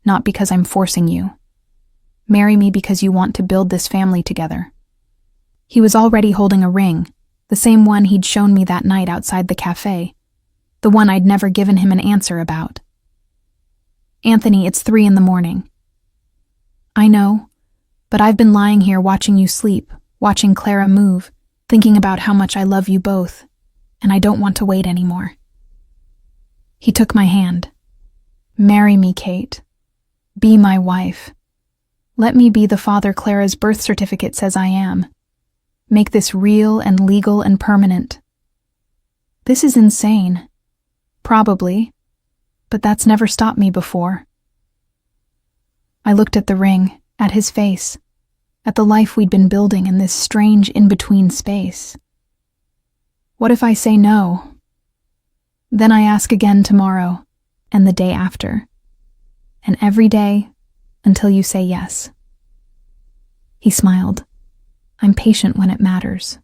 Not because I'm forcing you. Marry me because you want to build this family together. He was already holding a ring, the same one he'd shown me that night outside the cafe, the one I'd never given him an answer about. Anthony, it's 3 a.m. I know, but I've been lying here watching you sleep, watching Clara move, thinking about how much I love you both, and I don't want to wait anymore. He took my hand. Marry me, Kate. Be my wife. Let me be the father Clara's birth certificate says I am. Make this real and legal and permanent. This is insane. Probably, but that's never stopped me before. I looked at the ring, at his face, at the life we'd been building in this strange in-between space. What if I say no? Then I ask again tomorrow, and the day after, and every day until you say yes. He smiled. I'm patient when it matters.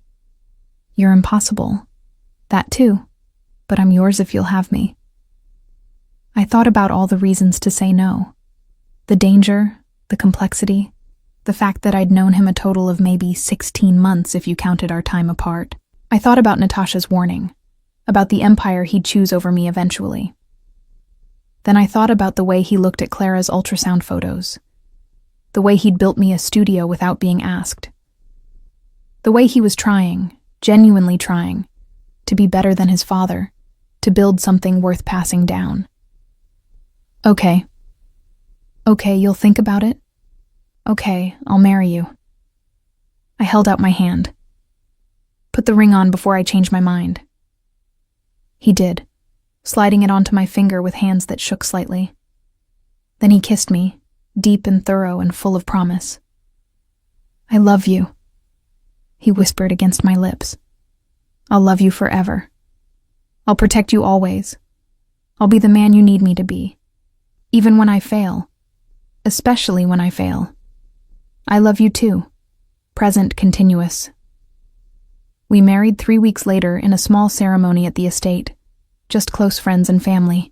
You're impossible. That too, but I'm yours if you'll have me. I thought about all the reasons to say no. The danger, the complexity, the fact that I'd known him a total of maybe 16 months if you counted our time apart. I thought about Natasha's warning, about the empire he'd choose over me eventually. Then I thought about the way he looked at Clara's ultrasound photos, the way he'd built me a studio without being asked, the way he was trying, genuinely trying, to be better than his father, to build something worth passing down. Okay, you'll think about it? Okay, I'll marry you. I held out my hand. Put the ring on before I change my mind. He did, sliding it onto my finger with hands that shook slightly. Then he kissed me, deep and thorough and full of promise. I love you, he whispered against my lips. I'll love you forever. I'll protect you always. I'll be the man you need me to be. Even when I fail. Especially when I fail. I love you too. Present continuous. We married 3 weeks later in a small ceremony at the estate. Just close friends and family.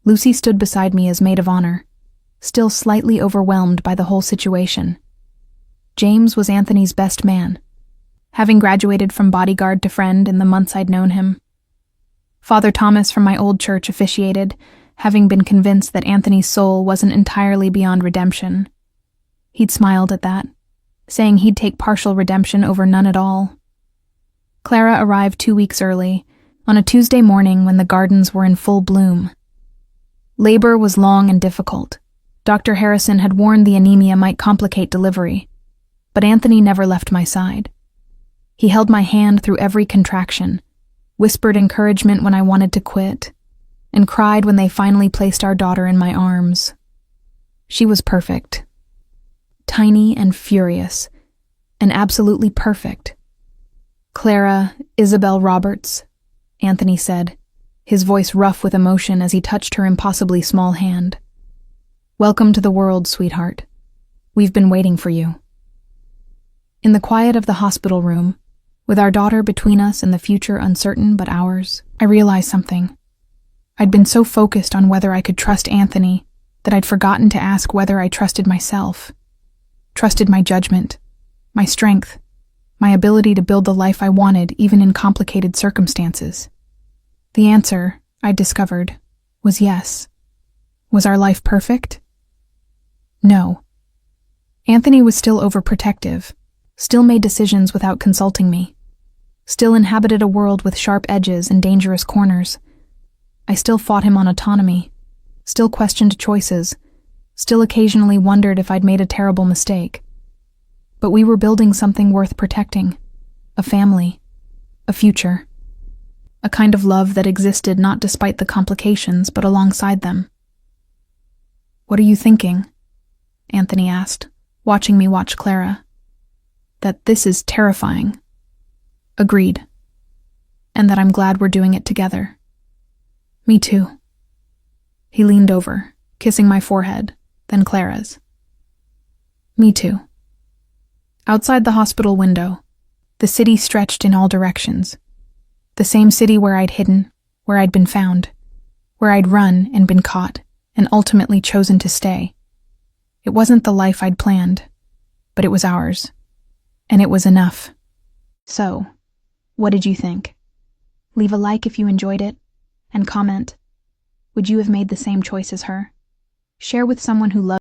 Lucy stood beside me as maid of honor, still slightly overwhelmed by the whole situation. James was Anthony's best man, having graduated from bodyguard to friend in the months I'd known him. Father Thomas from my old church officiated, having been convinced that Anthony's soul wasn't entirely beyond redemption. He'd smiled at that, saying he'd take partial redemption over none at all. Clara arrived 2 weeks early, on a Tuesday morning when the gardens were in full bloom. Labor was long and difficult. Dr. Harrison had warned the anemia might complicate delivery, but Anthony never left my side. He held my hand through every contraction, whispered encouragement when I wanted to quit, and cried when they finally placed our daughter in my arms. She was perfect. Tiny and furious, and absolutely perfect. Clara Isabel Roberts, Anthony said, his voice rough with emotion as he touched her impossibly small hand. Welcome to the world, sweetheart. We've been waiting for you. In the quiet of the hospital room, with our daughter between us and the future uncertain but ours, I realized something. I'd been so focused on whether I could trust Anthony that I'd forgotten to ask whether I trusted myself. Trusted my judgment, my strength, my ability to build the life I wanted even in complicated circumstances. The answer, I discovered, was yes. Was our life perfect? No. Anthony was still overprotective, still made decisions without consulting me, still inhabited a world with sharp edges and dangerous corners. I still fought him on autonomy, still questioned choices, still occasionally wondered if I'd made a terrible mistake. But we were building something worth protecting. A family. A future. A kind of love that existed not despite the complications, but alongside them. "What are you thinking?" Anthony asked, watching me watch Clara. "That this is terrifying." "Agreed. And that I'm glad we're doing it together." "Me too." He leaned over, kissing my forehead, then Clara's. "Me too." Outside the hospital window, the city stretched in all directions. The same city where I'd hidden, where I'd been found, where I'd run and been caught, and ultimately chosen to stay. It wasn't the life I'd planned, but it was ours. And it was enough. So, what did you think? Leave a like if you enjoyed it, and comment. Would you have made the same choice as her? Share with someone who loves